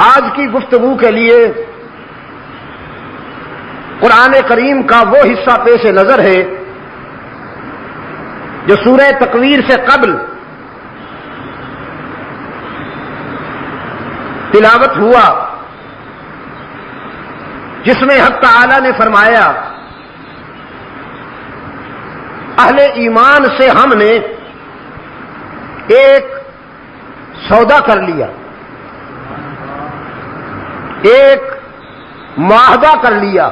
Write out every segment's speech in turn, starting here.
آج کی گفتگو کے لیے قرآن کریم کا وہ حصہ پیش نظر ہے جو سورہ تکویر سے قبل تلاوت ہوا، جس میں حق تعالی نے فرمایا اہل ایمان سے ہم نے ایک سودا کر لیا، ایک معاہدہ کر لیا،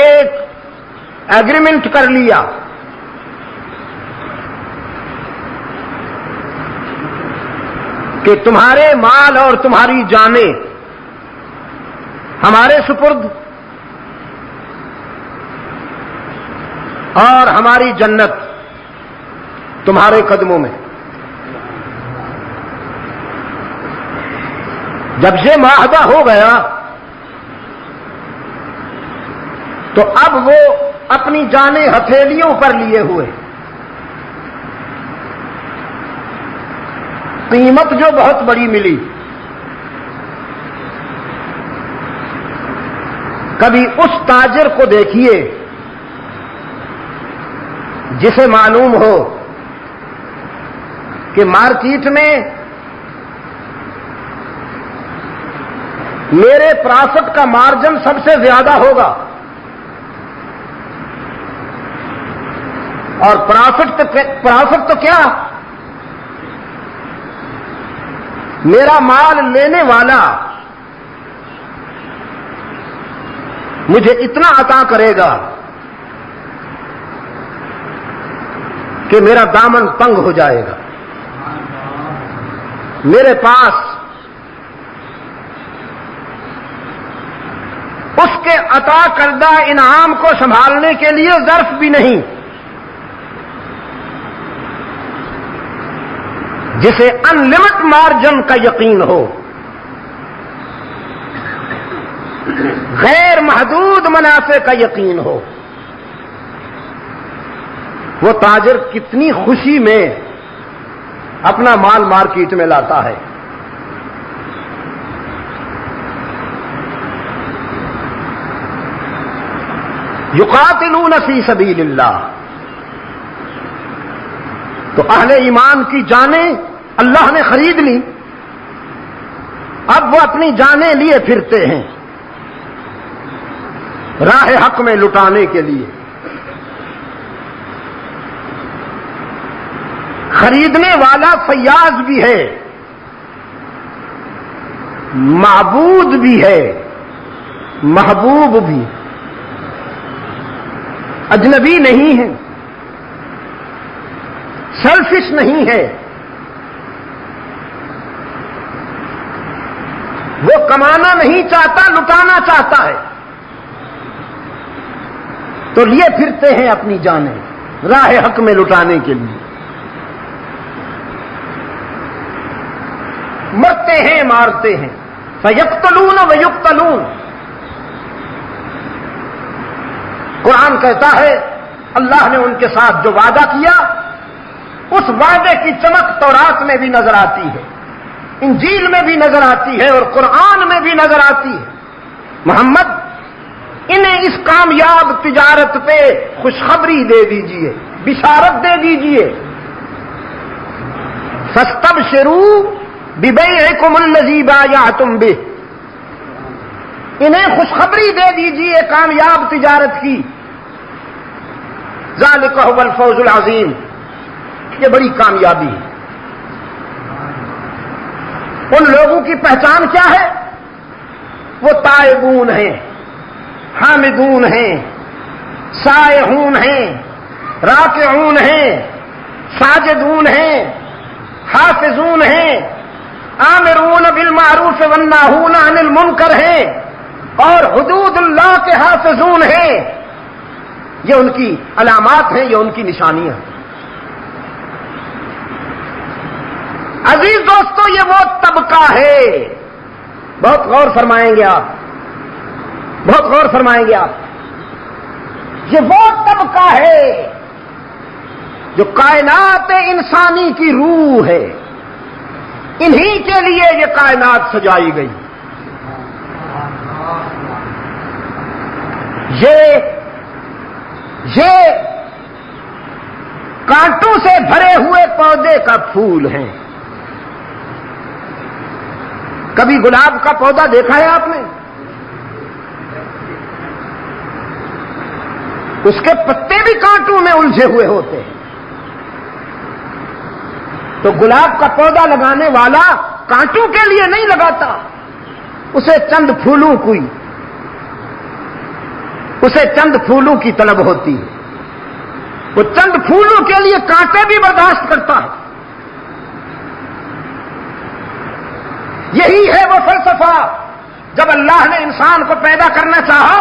ایک ایگریمنٹ کر لیا کہ تمہارے مال اور تمہاری جانیں ہمارے سپرد اور ہماری جنت تمہارے قدموں میں۔ جب یہ معاہدہ ہو گیا تو اب وہ اپنی جانیں ہتھیلیوں پر لیے ہوئے، قیمت جو بہت بڑی ملی، کبھی اس تاجر کو دیکھیے جسے معلوم ہو کہ مارکیٹ میں میرے پرافٹ کا مارجن سب سے زیادہ ہوگا، اور پرافٹ تو کیا، میرا مال لینے والا مجھے اتنا عطا کرے گا کہ میرا دامن تنگ ہو جائے گا، میرے پاس اس کے عطا کردہ انعام کو سنبھالنے کے لیے ظرف بھی نہیں، جسے ان لمٹ مارجن کا یقین ہو، غیر محدود منافع کا یقین ہو، وہ تاجر کتنی خوشی میں اپنا مال مارکیٹ میں لاتا ہے۔ یقاتلون فی سبیل اللہ، تو اہل ایمان کی جانیں اللہ نے خرید لی، اب وہ اپنی جانیں لیے پھرتے ہیں راہ حق میں لٹانے کے لیے۔ خریدنے والا فیاض بھی ہے، معبود بھی ہے، محبوب بھی، اجنبی نہیں ہے، سیلفش نہیں ہے، وہ کمانا نہیں چاہتا، لٹانا چاہتا ہے، تو لیے پھرتے ہیں اپنی جانیں راہ حق میں لٹانے کے لیے، مرتے ہیں مارتے ہیں، فیقتلون ویقتلون۔ قرآن کہتا ہے اللہ نے ان کے ساتھ جو وعدہ کیا اس وعدے کی چمک تورات میں بھی نظر آتی ہے، انجیل میں بھی نظر آتی ہے، اور قرآن میں بھی نظر آتی ہے۔ محمد انہیں اس کامیاب تجارت پہ خوشخبری دے دیجئے، بشارت دے دیجئے، فاستبشروا ببیعکم الذی بایعتم بہ، انہیں خوشخبری دے دیجئے کامیاب تجارت کی، ذالک ھو الفوز العظیم، یہ بڑی کامیابی ہے۔ ان لوگوں کی پہچان کیا ہے؟ وہ تائبون ہیں، حامدون ہیں، سائحون ہیں، راکعون ہیں، ساجدون ہیں، حافظون ہیں، آمرون بالمعروف والناہون عن المنکر ہیں، اور حدود اللہ کے حافظون ہیں۔ یہ ان کی علامات ہیں، یہ ان کی نشانیاں ہیں۔ عزیز دوستو، یہ وہ طبقہ ہے، بہت غور فرمائیں گے آپ، بہت غور فرمائیں گے آپ، یہ وہ طبقہ ہے جو کائنات انسانی کی روح ہے، انہی کے لیے یہ کائنات سجائی گئی. یہ کانٹوں سے بھرے ہوئے پودے کا پھول ہیں. کبھی گلاب کا پودا دیکھا ہے آپ نے؟ اس کے پتے بھی کانٹوں میں الجھے ہوئے ہوتے ہیں. تو گلاب کا پودا لگانے والا کانٹوں کے لیے نہیں لگاتا، اسے چند پھولوں کی طلب ہوتی ہے. وہ چند پھولوں کے لیے کانٹے بھی برداشت کرتا ہے. یہی ہے وہ فلسفہ. جب اللہ نے انسان کو پیدا کرنا چاہا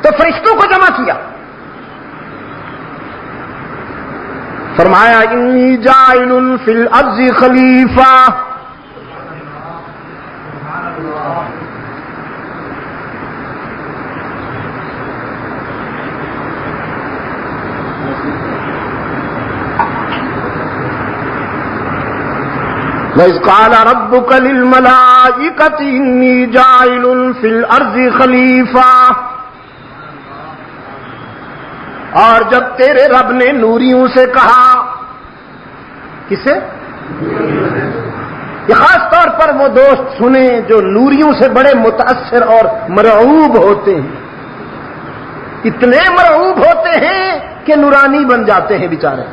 تو فرشتوں کو جمع کیا، فرمایا انی جاعل فی الارض خلیفہ. وَإِذْ قَالَ رَبُّكَ لِلْمَلَائِكَةِ إِنِّي جَاعِلٌ فِي الْأَرْضِ خَلِيفَةً. اور جب تیرے رب نے نوریوں سے کہا، کسے؟ یہ خاص طور پر وہ دوست سنیں جو نوریوں سے بڑے متاثر اور مرعوب ہوتے ہیں. اتنے مرعوب ہوتے ہیں کہ نورانی بن جاتے ہیں بیچارے.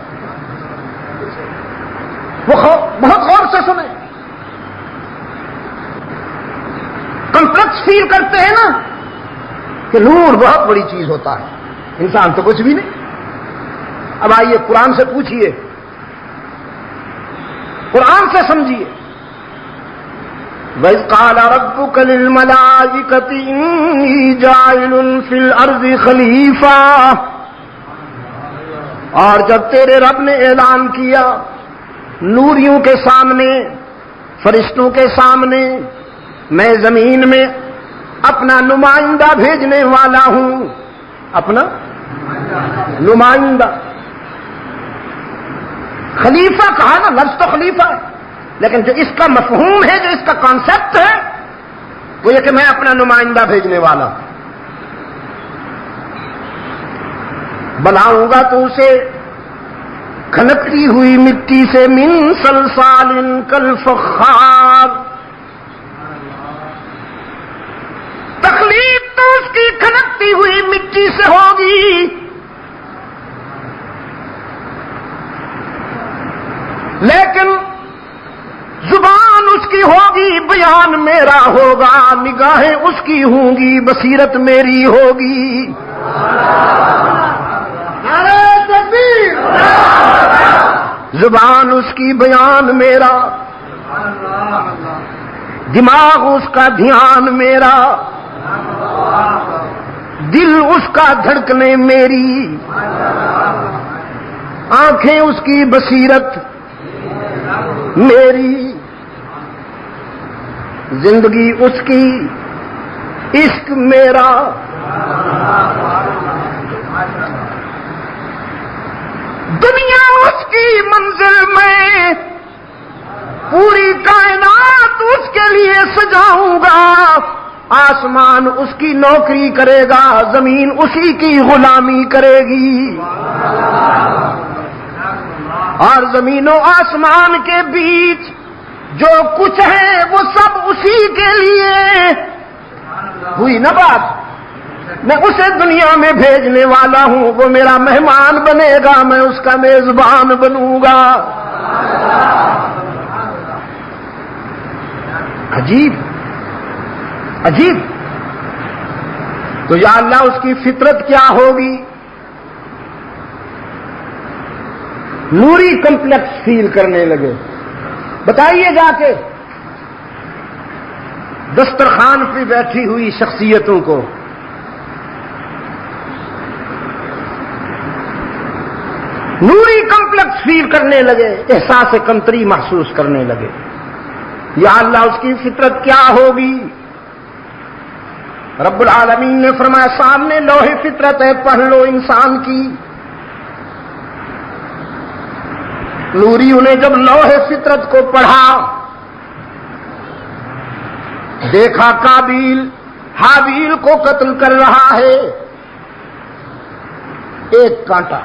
وہ بہت غور سے سنیں. کمپلیکس فیل کرتے ہیں نا کہ نور بہت بڑی چیز ہوتا ہے، انسان تو کچھ بھی نہیں. اب آئیے قرآن سے پوچھئے، قرآن سے سمجھیے. وَإِذْ قَالَ رَبُّكَ لِلْمَلَائِكَةِ إِنِّي جَاعِلٌ فِي الْأَرْضِ خَلِيفَةً. اور جب تیرے رب نے اعلان کیا نوریوں کے سامنے، فرشتوں کے سامنے، میں زمین میں اپنا نمائندہ بھیجنے والا ہوں. اپنا نمائندہ. خلیفہ کہا نا، لفظ تو خلیفہ ہے، لیکن جو اس کا مفہوم ہے، جو اس کا کانسیپٹ ہے، وہ یہ کہ میں اپنا نمائندہ بھیجنے والا ہوں. بناؤں گا تو اسے کھنکتی ہوئی مٹی سے، من صلصال کالفخار. تخلیق تو اس کی کھنکتی ہوئی مٹی سے ہوگی، لیکن زبان اس کی ہوگی، بیان میرا ہوگا، نگاہیں اس کی ہوں گی، بصیرت میری ہوگی. زبان اس کی، بیان میرا، دماغ اس کا، دھیان میرا، دل اس کا، دھڑکنے میری، آنکھیں اس کی، بصیرت میری، زندگی اس کی، عشق میرا. دنیا اس کی منزل میں، پوری کائنات اس کے لیے سجاؤں گا. آسمان اس کی نوکری کرے گا، زمین اسی کی غلامی کرے گی. اور زمین و آسمان کے بیچ جو کچھ ہے وہ سب اسی کے لیے. ہوئی نا بات؟ میں اسے دنیا میں بھیجنے والا ہوں، وہ میرا مہمان بنے گا، میں اس کا میزبان بنوں گا. عجیب عجیب. تو یا اللہ اس کی فطرت کیا ہوگی؟ نوری کمپلیکس فیل کرنے لگے. بتائیے جا کے دسترخوان پہ بیٹھی ہوئی شخصیتوں کو، نوری کمپلیکس فیل کرنے لگے، احساس کمتری محسوس کرنے لگے. یا اللہ اس کی فطرت کیا ہوگی؟ رب العالمین نے فرمایا سامنے لوح فطرت ہے، پڑھ لو انسان کی. نوریوں نے جب لوح فطرت کو پڑھا، دیکھا قابیل حابیل کو قتل کر رہا ہے، ایک کانٹا۔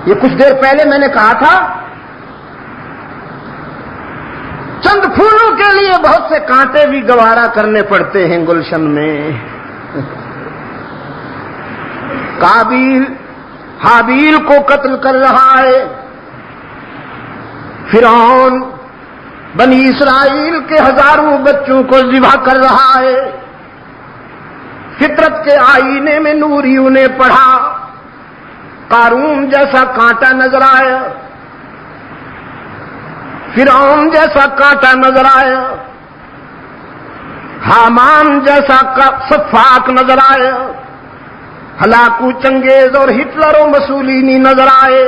یہ کچھ دیر پہلے میں نے کہا تھا چند پھولوں کے لیے بہت سے کانٹے بھی گوارا کرنے پڑتے ہیں گلشن میں۔ قابیل حابیل کو قتل کر رہا ہے، فرعون بنی اسرائیل کے ہزاروں بچوں کو ذبح کر رہا ہے۔ فطرت کے آئینے میں نوریوں نے پڑھا، قارون جیسا کانٹا نظر آیا، فرعون جیسا کانٹا نظر آیا، حامان جیسا سفاک نظر آیا، ہلاکو چنگیز اور ہٹلر و مسولینی نظر آئے۔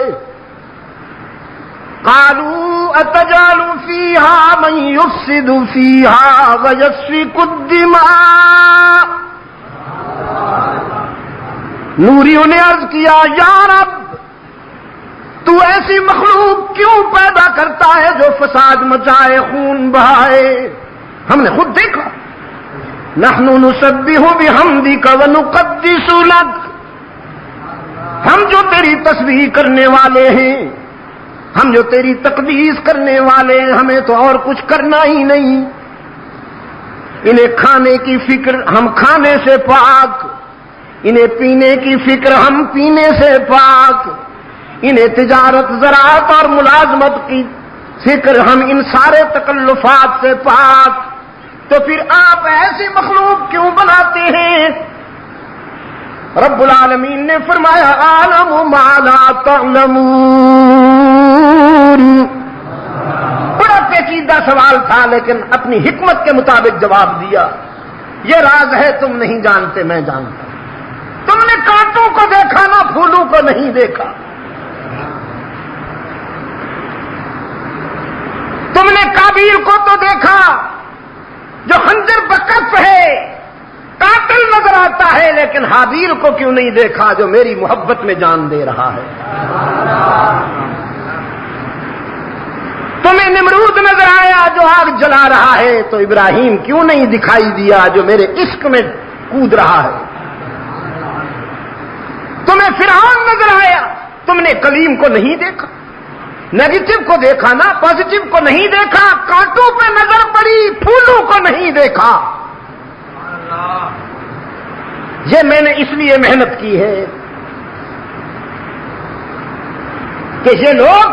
قالوا اتجعل فيها من يفسد فيها ويسفك الدماء۔ نوریوں نے عرض کیا یا رب، تو ایسی مخلوق کیوں پیدا کرتا ہے جو فساد مچائے، خون بہائے؟ ہم نے خود دیکھا، نحن نسبح بحمدک ونقدس لک، ہم جو تیری تسبیح کرنے والے ہیں، ہم جو تیری تقدیس کرنے والے ہیں، ہمیں تو اور کچھ کرنا ہی نہیں۔ انہیں کھانے کی فکر، ہم کھانے سے پاک، انہیں پینے کی فکر، ہم پینے سے پاک، انہیں تجارت زراعت اور ملازمت کی فکر، ہم ان سارے تکلفات سے پاک، تو پھر آپ ایسی مخلوق کیوں بناتے ہیں؟ رب العالمین نے فرمایا عالم ما لا تعلمون۔ بڑا پیچیدہ سوال تھا لیکن اپنی حکمت کے مطابق جواب دیا، یہ راز ہے تم نہیں جانتے، میں جانتا۔ تم نے کانٹوں کو دیکھا نہ پھولوں کو نہیں دیکھا، تم نے قابیل کو تو دیکھا جو خنجر بکف ہے، قاتل نظر آتا ہے، لیکن حابیل کو کیوں نہیں دیکھا جو میری محبت میں جان دے رہا ہے؟ تمہیں نمرود نظر آیا جو آگ جلا رہا ہے، تو ابراہیم کیوں نہیں دکھائی دیا جو میرے عشق میں کود رہا ہے؟ تمہیں فرعون نظر آیا، تم نے کلیم کو نہیں دیکھا، نیگیٹو کو دیکھا نا، پازیٹو کو نہیں دیکھا، کانٹوں پہ نظر پڑی، پھولوں کو نہیں دیکھا۔ یہ میں نے اس لیے محنت کی ہے کہ یہ لوگ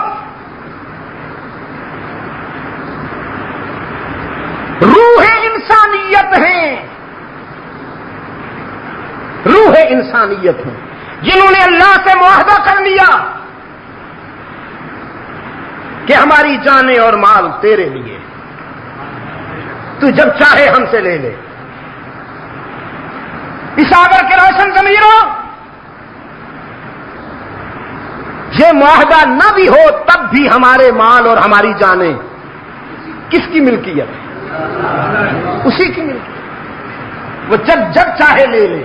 روح انسانیت ہیں، روح انسانیت ہیں، جنہوں نے اللہ سے معاہدہ کر لیا کہ ہماری جانیں اور مال تیرے لیے، تو جب چاہے ہم سے لے لے۔ ساگر کے روشن ضمیروں، یہ معاہدہ نہ بھی ہو تب بھی ہمارے مال اور ہماری جانیں کس کی ملکیت ہے؟ اسی کی ملکیت، وہ جب چاہے لے لے۔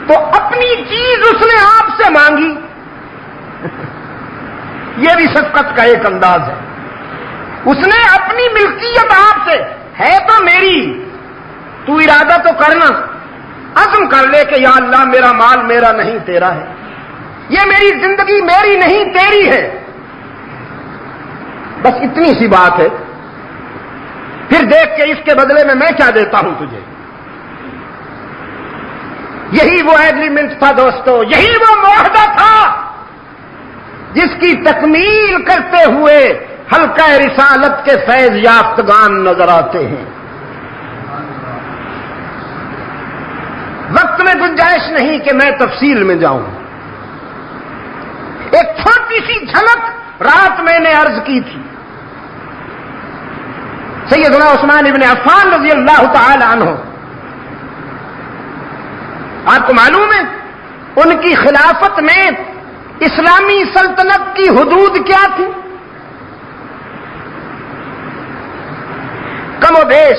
تو اپنی چیز اس نے آپ سے مانگی، یہ بھی شفقت کا ایک انداز ہے۔ اس نے اپنی ملکیت آپ سے، ہے تو میری، تو ارادہ تو کرنا، عزم کر لے کہ یا اللہ میرا مال میرا نہیں تیرا ہے، یہ میری زندگی میری نہیں تیری ہے، بس اتنی سی بات ہے۔ پھر دیکھ کے اس کے بدلے میں کیا دیتا ہوں تجھے۔ یہی وہ ایگریمنٹ تھا دوستو، یہی وہ معاہدہ تھا جس کی تکمیل کرتے ہوئے حلقہ رسالت کے فیض یافتگان نظر آتے ہیں۔ وقت میں گنجائش نہیں کہ میں تفصیل میں جاؤں، ایک چھوٹی سی جھلک رات میں نے عرض کی تھی۔ سیدنا عثمان ابن عفان رضی اللہ تعالی عنہ، آپ کو معلوم ہے ان کی خلافت میں اسلامی سلطنت کی حدود کیا تھی؟ کم و بیش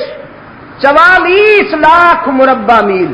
44 لاکھ مربع میل۔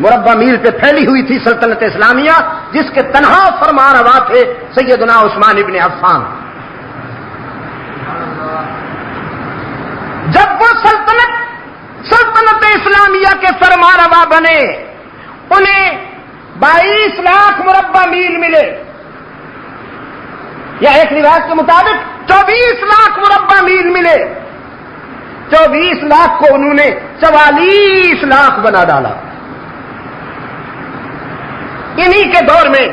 مربع میل پہ پھیلی ہوئی تھی سلطنت اسلامیہ، جس کے تنہا فرمانروا تھے سیدنا عثمان ابن عفان۔ جب وہ سلطنت اسلامیہ کے فرمانروا بنے، انہیں 22 لاکھ مربع میل ملے، یا ایک روایت کے مطابق 24 لاکھ مربع میل ملے۔ 24 لاکھ کو انہوں نے 44 لاکھ بنا ڈالا۔ انہی کے دور میں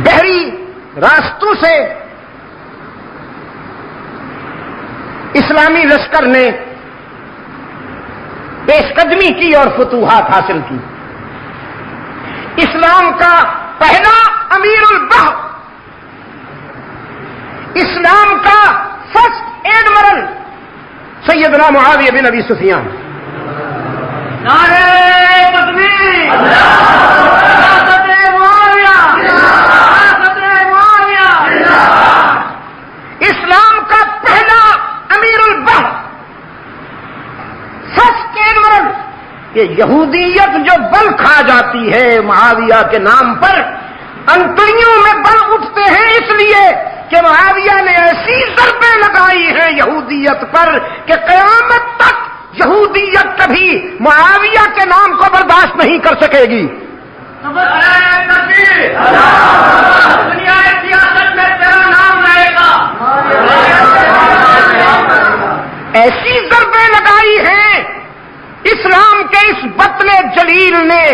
بحری راستوں سے اسلامی لشکر نے پیش قدمی کی اور فتوحات حاصل کی۔ اسلام کا پہلا امیر البحر، اسلام کا فرسٹ ایڈمرل سیدنا معاویہ بن ابی سفیان۔ نعرہ تکبیر، ریاست معاویہ، ریاست معاویہ۔ اسلام کا پہلا امیر البحر، فرسٹ ایڈمرل۔ یہ یہودیت جو بل کھا جاتی ہے معاویہ کے نام پر، انتڑیوں میں بل اٹھتے ہیں اس لیے کہ معاویہ نے ایسی ضربیں لگائی ہیں یہودیت پر کہ قیامت تک یہودیت کبھی معاویہ کے نام کو برداشت نہیں کر سکے گی۔ دنیا سیاست میں تیرا نام رہے گا۔ ایسی ضربیں لگائی ہیں اسلام کے اس بطن جلیل نے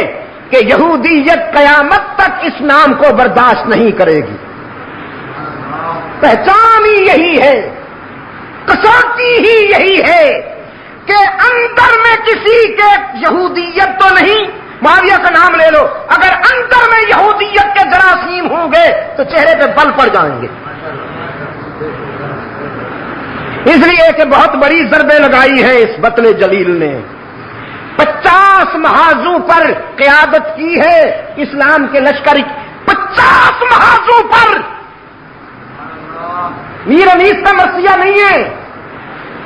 کہ یہودیت قیامت تک اس نام کو برداشت نہیں کرے گی۔ پہچان ہی یہی ہے، کسوٹی ہی یہی ہے کہ اندر میں کسی کے یہودیت تو نہیں، معاویہ کا نام لے لو، اگر اندر میں یہودیت کے جراثیم ہوں گے تو چہرے پہ بل پڑ جائیں گے۔ اس لیے کہ بہت بڑی ضربیں لگائی ہے اس بطن جلیل نے۔ 50 محاذوں پر قیادت کی ہے اسلام کے لشکر، 50 محاذوں پر۔ میر انیس کا مرثیہ نہیں ہے،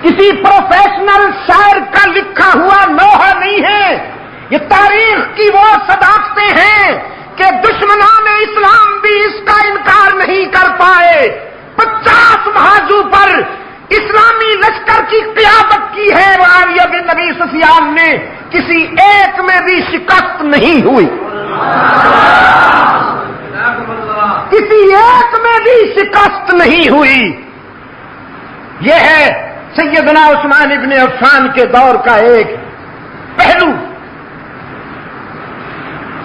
کسی پروفیشنل شاعر کا لکھا ہوا لوحہ نہیں ہے، یہ تاریخ کی وہ صداقتیں ہیں کہ دشمنان اسلام بھی اس کا انکار نہیں کر پائے۔ 50 محاذوں پر اسلامی لشکر کی قیادت کی ہے معاویہ بن ابی سفیان نے، کسی ایک میں بھی شکست نہیں ہوئی، کسی ایک میں بھی شکست نہیں ہوئی۔ یہ ہے سیدنا عثمان ابن عفان کے دور کا ایک پہلو۔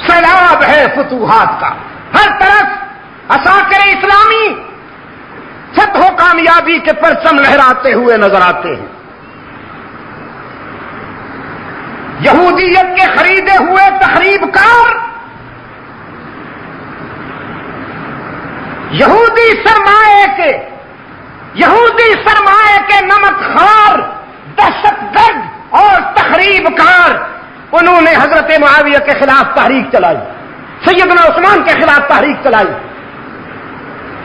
سیلاب ہے فتوحات کا، ہر طرف عساکر اسلامی فتح و کامیابی کے پرچم لہراتے ہوئے نظر آتے ہیں۔ یہودیت کے خریدے ہوئے تخریب کار، یہودی سرمایے کے نمک خار، دہشت گرد اور تخریب کار، انہوں نے حضرت معاویہ کے خلاف تحریک چلائی، سیدنا عثمان کے خلاف تحریک چلائی۔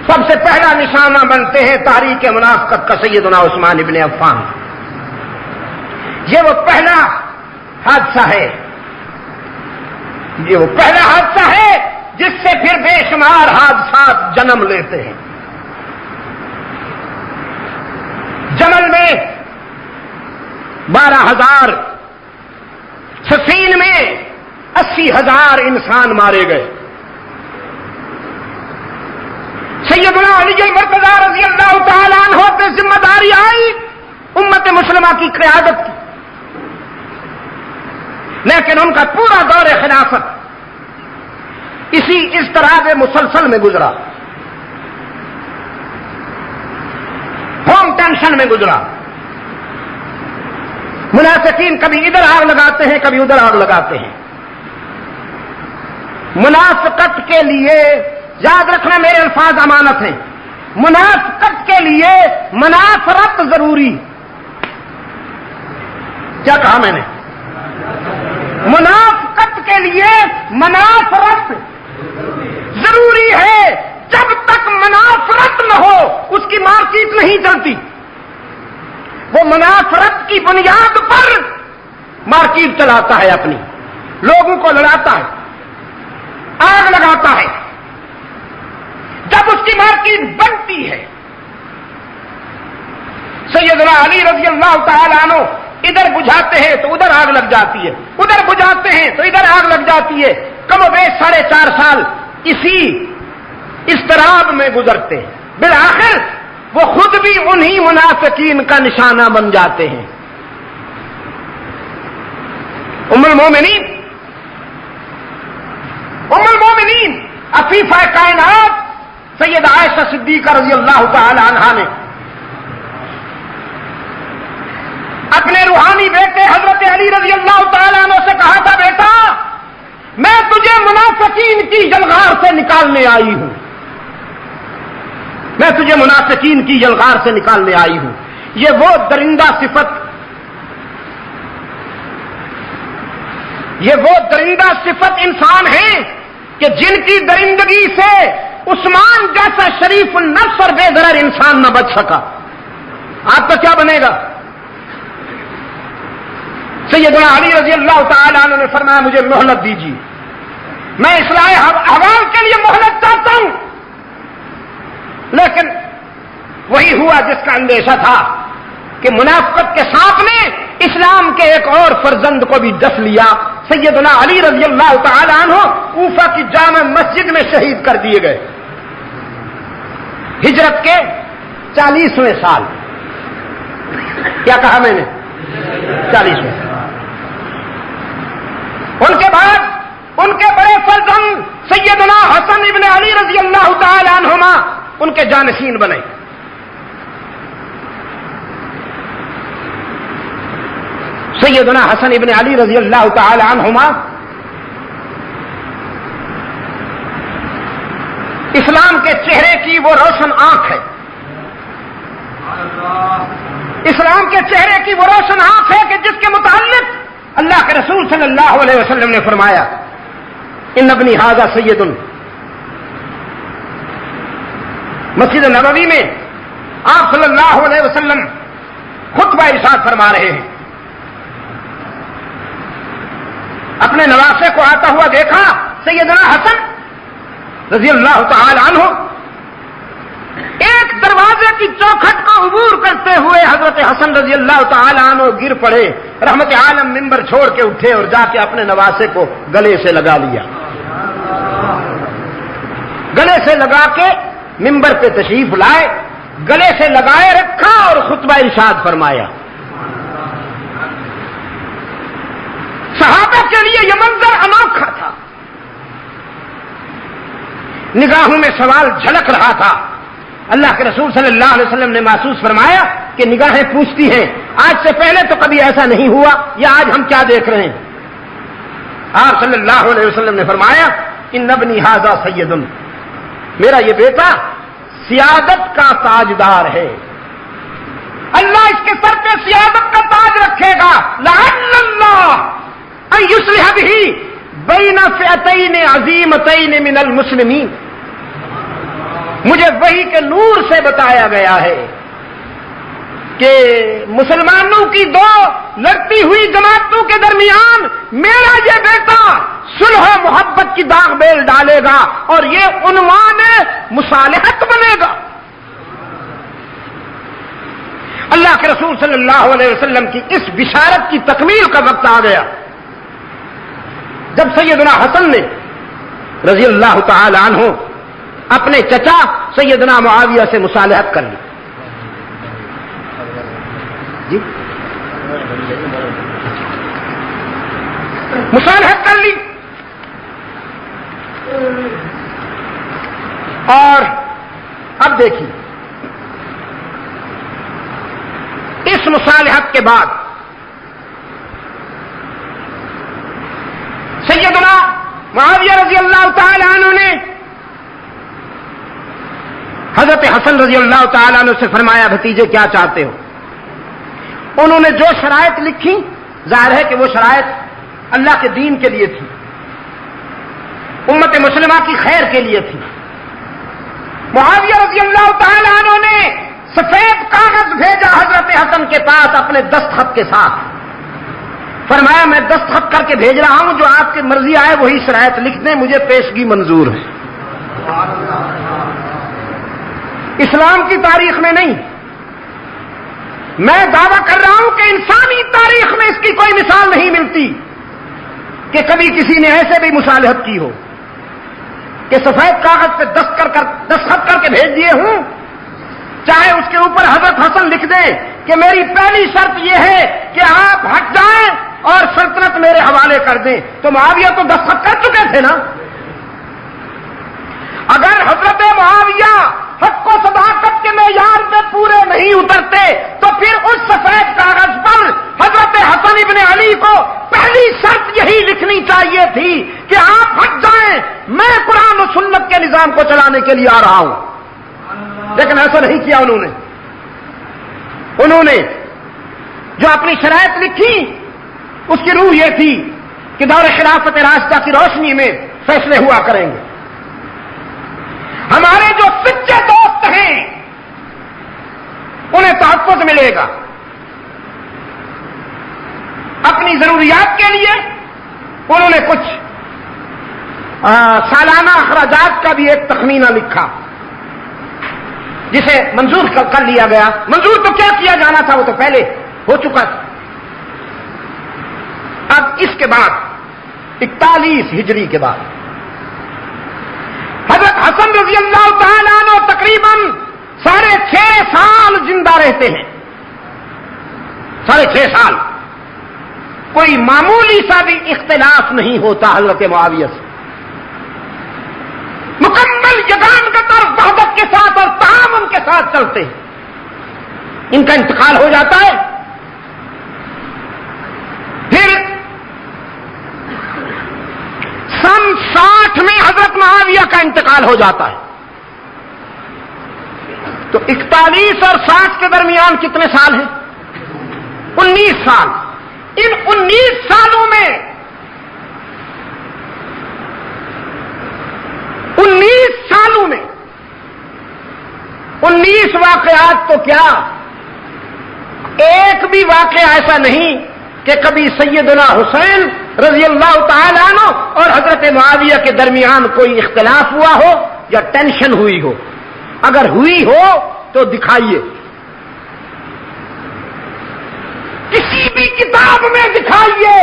سب سے پہلا نشانہ بنتے ہیں تحریک منافقت کا سیدنا عثمان ابن عفان۔ یہ وہ پہلا حادثہ ہے، یہ وہ پہلا حادثہ ہے جس سے پھر بے شمار حادثات جنم لیتے ہیں۔ جمل میں 12,000، صفین میں 80,000 انسان مارے گئے۔ سیدنا علی المرتضیٰ رضی اللہ تعالیٰ عنہ پہ ذمہ داری آئی امت مسلمہ کی قیادت کی، لیکن ان کا پورا دور خلافت اسی اضطراب مسلسل میں گزرا، ہوم ٹینشن میں گزرا۔ منافقین کبھی ادھر آگ لگاتے ہیں، کبھی ادھر آگ لگاتے ہیں۔ منافقت کے لیے یاد رکھنا، میرے الفاظ امانت ہیں، منافقت کے لیے منافرت ضروری۔ کیا کہا میں نے؟ منافقت کے لیے منافرت ضروری ہے۔ جب تک منافرت نہ ہو اس کی مارکیٹ نہیں چلتی۔ وہ منافرت کی بنیاد پر مارکیٹ چلاتا ہے، اپنی لوگوں کو لڑاتا ہے، آگ لگاتا ہے۔ جب اس کی مارکیٹ بنتی ہے، سیدنا علی رضی اللہ تعالی عنہ ادھر بجھاتے ہیں تو ادھر آگ لگ جاتی ہے، ادھر بجھاتے ہیں تو ادھر آگ لگ جاتی ہے۔ کم و بیش 4.5 سال اسی اضطراب میں گزرتے ہیں۔ بالآخر وہ خود بھی انہی منافقین کا نشانہ بن جاتے ہیں۔ ام المومنین عفیفہ کائنات سیدہ عائشہ صدیقہ رضی اللہ تعالی عنہا نے اپنے روحانی بیٹے حضرت علی رضی اللہ تعالی عنہ سے کہا تھا، بیٹا میں تجھے منافقین کی جلغار سے نکالنے آئی ہوں، میں تجھے منافقین کی جلغار سے نکالنے آئی ہوں۔ یہ وہ درندہ صفت انسان ہیں کہ جن کی درندگی سے عثمان جیسا شریف النفس اور بے ضرر انسان نہ بچ سکا۔ آپ کا کیا بنے گا؟ سیدنا علی رضی اللہ تعالی عنہ نے فرمایا مجھے مہلت دیجیے، میں اصلاح احوال کے لیے مہلت چاہتا ہوں۔ لیکن وہی ہوا جس کا اندیشہ تھا کہ منافقت کے سانپ نے اسلام کے ایک اور فرزند کو بھی ڈس لیا۔ سیدنا علی رضی اللہ تعالی عنہ کوفہ کی جامع مسجد میں شہید کر دیے گئے، ہجرت کے 40ویں سال۔ کیا کہا میں نے؟ 40ویں۔ ان کے بعد ان کے بڑے فرزند سیدنا حسن ابن علی رضی اللہ تعالی عنہما ان کے جانشین بنے۔ سیدنا حسن ابن علی رضی اللہ تعالی عنہما اسلام کے چہرے کی وہ روشن آنکھ ہے، اسلام کے چہرے کی وہ روشن آنکھ ہے کہ جس کے متعلق اللہ کے رسول صلی اللہ علیہ وسلم نے فرمایا ان ابنی ھذا سید۔ مسجد نبوی میں آپ صلی اللہ علیہ وسلم خطبہ ارشاد فرما رہے ہیں، اپنے نواسے کو آتا ہوا دیکھا سیدنا حسن رضی اللہ تعالی عنہ ایک دروازے کی چوکھٹ کا عبور کرتے ہوئے حضرت حسن رضی اللہ تعالی عنہ گر پڑے، رحمت عالم منبر چھوڑ کے اٹھے اور جا کے اپنے نواسے کو گلے سے لگا لیا، گلے سے لگا کے منبر پہ تشریف لائے، گلے سے لگائے رکھا اور خطبہ ارشاد فرمایا۔ صحابہ کے لیے یہ منظر انوکھا تھا، نگاہوں میں سوال جھلک رہا تھا۔ اللہ کے رسول صلی اللہ علیہ وسلم نے محسوس فرمایا کہ نگاہیں پوچھتی ہیں، آج سے پہلے تو کبھی ایسا نہیں ہوا، یا آج ہم کیا دیکھ رہے ہیں؟ آپ صلی اللہ علیہ وسلم نے فرمایا ان ابنی ھذا سید، میرا یہ بیٹا سیادت کا تاجدار ہے، اللہ اس کے سر پہ سیادت کا تاج رکھے گا۔ لعل اللہ ان یصلح بہ بین فئتین عظیمتین من المسلمین، مجھے وحی کے نور سے بتایا گیا ہے کہ مسلمانوں کی دو لڑتی ہوئی جماعتوں کے درمیان میرا یہ بیٹا صلح و محبت کی داغ بیل ڈالے گا اور یہ عنوان مصالحت بنے گا۔ اللہ کے رسول صلی اللہ علیہ وسلم کی اس بشارت کی تکمیل کا وقت آ گیا جب سیدنا حسن نے رضی اللہ تعالی عنہ اپنے چچا سیدنا معاویہ سے مصالحت کر لی۔ جی مصالحت کر لی، اور اب دیکھیے اس مصالحت کے بعد سیدنا معاویہ رضی اللہ تعالی عنہ نے حضرت حسن رضی اللہ تعالی عنہ سے فرمایا بھتیجے کیا چاہتے ہو؟ انہوں نے جو شرائط لکھی ظاہر ہے کہ وہ شرائط اللہ کے دین کے لیے تھی، امت مسلمہ کی خیر کے لیے تھی۔ معاویہ رضی اللہ تعالی عنہ نے سفید کاغذ بھیجا حضرت حسن کے پاس اپنے دستخط کے ساتھ. فرمایا میں دستخط کر کے بھیج رہا ہوں، جو آپ کی مرضی آئے وہی شرائط لکھ دیں، مجھے پیشگی منظور ہے. اسلام کی تاریخ میں نہیں، میں دعویٰ کر رہا ہوں کہ انسانی تاریخ میں اس کی کوئی مثال نہیں ملتی کہ کبھی کسی نے ایسے بھی مصالحت کی ہو کہ سفید کاغذ پہ دستخط کر کے بھیج دیے ہوں، چاہے اس کے اوپر حضرت حسن لکھ دیں کہ میری پہلی شرط یہ ہے کہ آپ ہٹ جائیں اور سلطنت میرے حوالے کر دیں. تو معاویہ تو دستخط کر چکے تھے نا. اگر حضرت معاویہ حق و صداقت کے معیار میں پورے نہیں اترتے تو پھر اس سفید کاغذ پر حضرت حسن ابن علی کو پہلی شرط یہی لکھنی چاہیے تھی کہ آپ ہٹ جائیں، میں قرآن و سنت کے نظام کو چلانے کے لیے آ رہا ہوں. لیکن ایسا نہیں کیا انہوں نے جو اپنی شرائط لکھی اس کی روح یہ تھی کہ دور خلافت راشدہ کی روشنی میں فیصلے ہوا کریں گے. ہمارے جو سچے دوست ہیں انہیں تحفظ ملے گا، اپنی ضروریات کے لیے انہوں نے کچھ سالانہ اخراجات کا بھی ایک تخمینہ لکھا جسے منظور کر لیا گیا. منظور تو کیا کیا جانا تھا، وہ تو پہلے ہو چکا تھا. اب اس کے بعد 41 ہجری کے بعد حضرت حسن رضی اللہ تعالیٰ عنہ تقریباً 6.5 سال زندہ رہتے ہیں. 6.5 سال کوئی معمولی سا بھی اختلاف نہیں ہوتا حضرت معاویہ سے. مکمل یگانگت اور وحدت کے ساتھ اور تعاون کے ساتھ چلتے ہیں. ان کا انتقال ہو جاتا ہے. پھر سن 60 میں حضرت معاویہ کا انتقال ہو جاتا ہے. تو 41 اور 60 کے درمیان کتنے سال ہیں؟ 19 سال. ان 19 سالوں میں 19 واقعات تو کیا، ایک بھی واقعہ ایسا نہیں کہ کبھی سیدنا حسین رضی اللہ تعالیٰ عنہ اور حضرت معاویہ کے درمیان کوئی اختلاف ہوا ہو یا ٹینشن ہوئی ہو. اگر ہوئی ہو تو دکھائیے، کسی بھی کتاب میں دکھائیے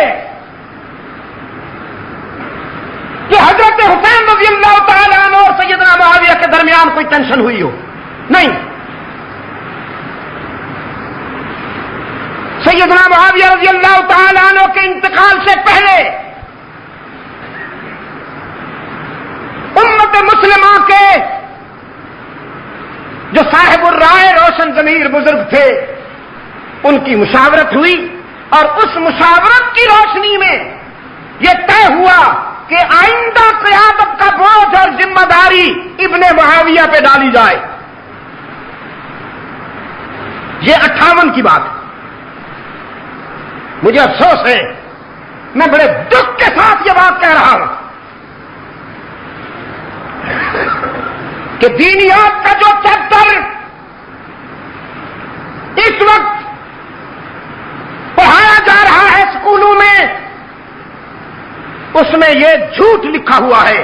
کہ حضرت حسین رضی اللہ تعالیٰ عنہ اور سیدنا معاویہ کے درمیان کوئی ٹینشن ہوئی ہو. نہیں. سیدنا معاویہ رضی اللہ تعالیٰ عنہ کے انتقال سے پہلے امت مسلمہ کے جو صاحب الرائے روشن ضمیر بزرگ تھے ان کی مشاورت ہوئی، اور اس مشاورت کی روشنی میں یہ طے ہوا کہ آئندہ قیادت کا بوجھ اور ذمہ داری ابن معاویہ پہ ڈالی جائے. یہ 58 کی بات ہے. مجھے افسوس ہے، میں بڑے دکھ کے ساتھ یہ بات کہہ رہا ہوں کہ دینیات کا جو چیپٹر اس وقت پڑھایا جا رہا ہے اسکولوں میں، اس میں یہ جھوٹ لکھا ہوا ہے،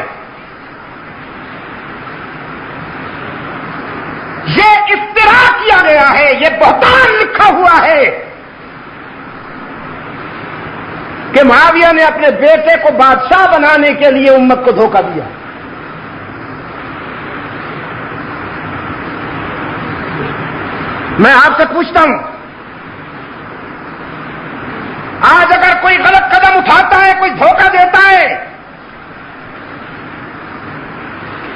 یہ افترا کیا گیا ہے، یہ بہتان لکھا ہوا ہے کہ معاویہ نے اپنے بیٹے کو بادشاہ بنانے کے لیے امت کو دھوکہ دیا. میں آپ سے پوچھتا ہوں، آج اگر کوئی غلط قدم اٹھاتا ہے، کوئی دھوکہ دیتا ہے،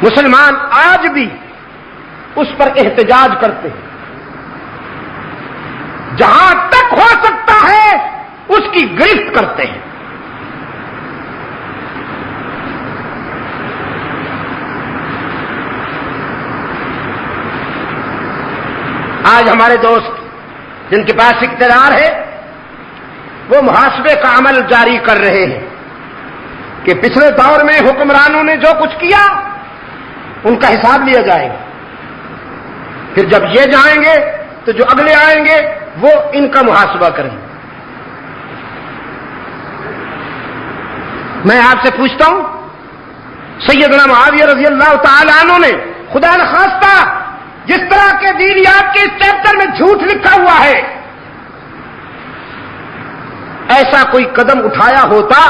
مسلمان آج بھی اس پر احتجاج کرتے ہیں. جہاں تک ہو سکتا ہے اس کی گرفت کرتے ہیں. آج ہمارے دوست جن کے پاس اقتدار ہے وہ محاسبے کا عمل جاری کر رہے ہیں کہ پچھلے دور میں حکمرانوں نے جو کچھ کیا ان کا حساب لیا جائے گا. پھر جب یہ جائیں گے تو جو اگلے آئیں گے وہ ان کا محاسبہ کریں گے. میں آپ سے پوچھتا ہوں، سیدنا معاویہ رضی اللہ تعالی عنہ نے خدا نخواستہ جس طرح کے دینیات کے اس چیپٹر میں جھوٹ لکھا ہوا ہے، ایسا کوئی قدم اٹھایا ہوتا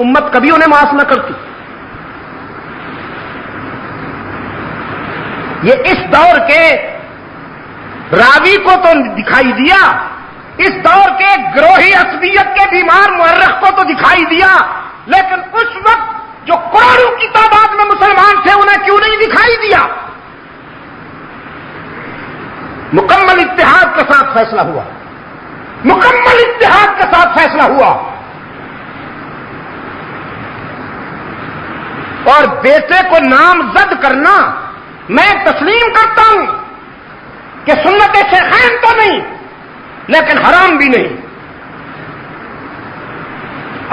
امت کبھی انہیں معاف نہ کرتی. یہ اس دور کے راوی کو تو دکھائی دیا، اس دور کے گروہی عصبیت کے بیمار مورخ کو تو دکھائی دیا، لیکن اس وقت جو کروڑوں کی تعداد میں مسلمان تھے انہیں کیوں نہیں دکھائی دیا؟ مکمل اتحاد کے ساتھ فیصلہ ہوا، مکمل اتحاد کے ساتھ فیصلہ ہوا. اور بیٹے کو نامزد کرنا میں تسلیم کرتا ہوں کہ سنت شیخین تو نہیں لیکن حرام بھی نہیں.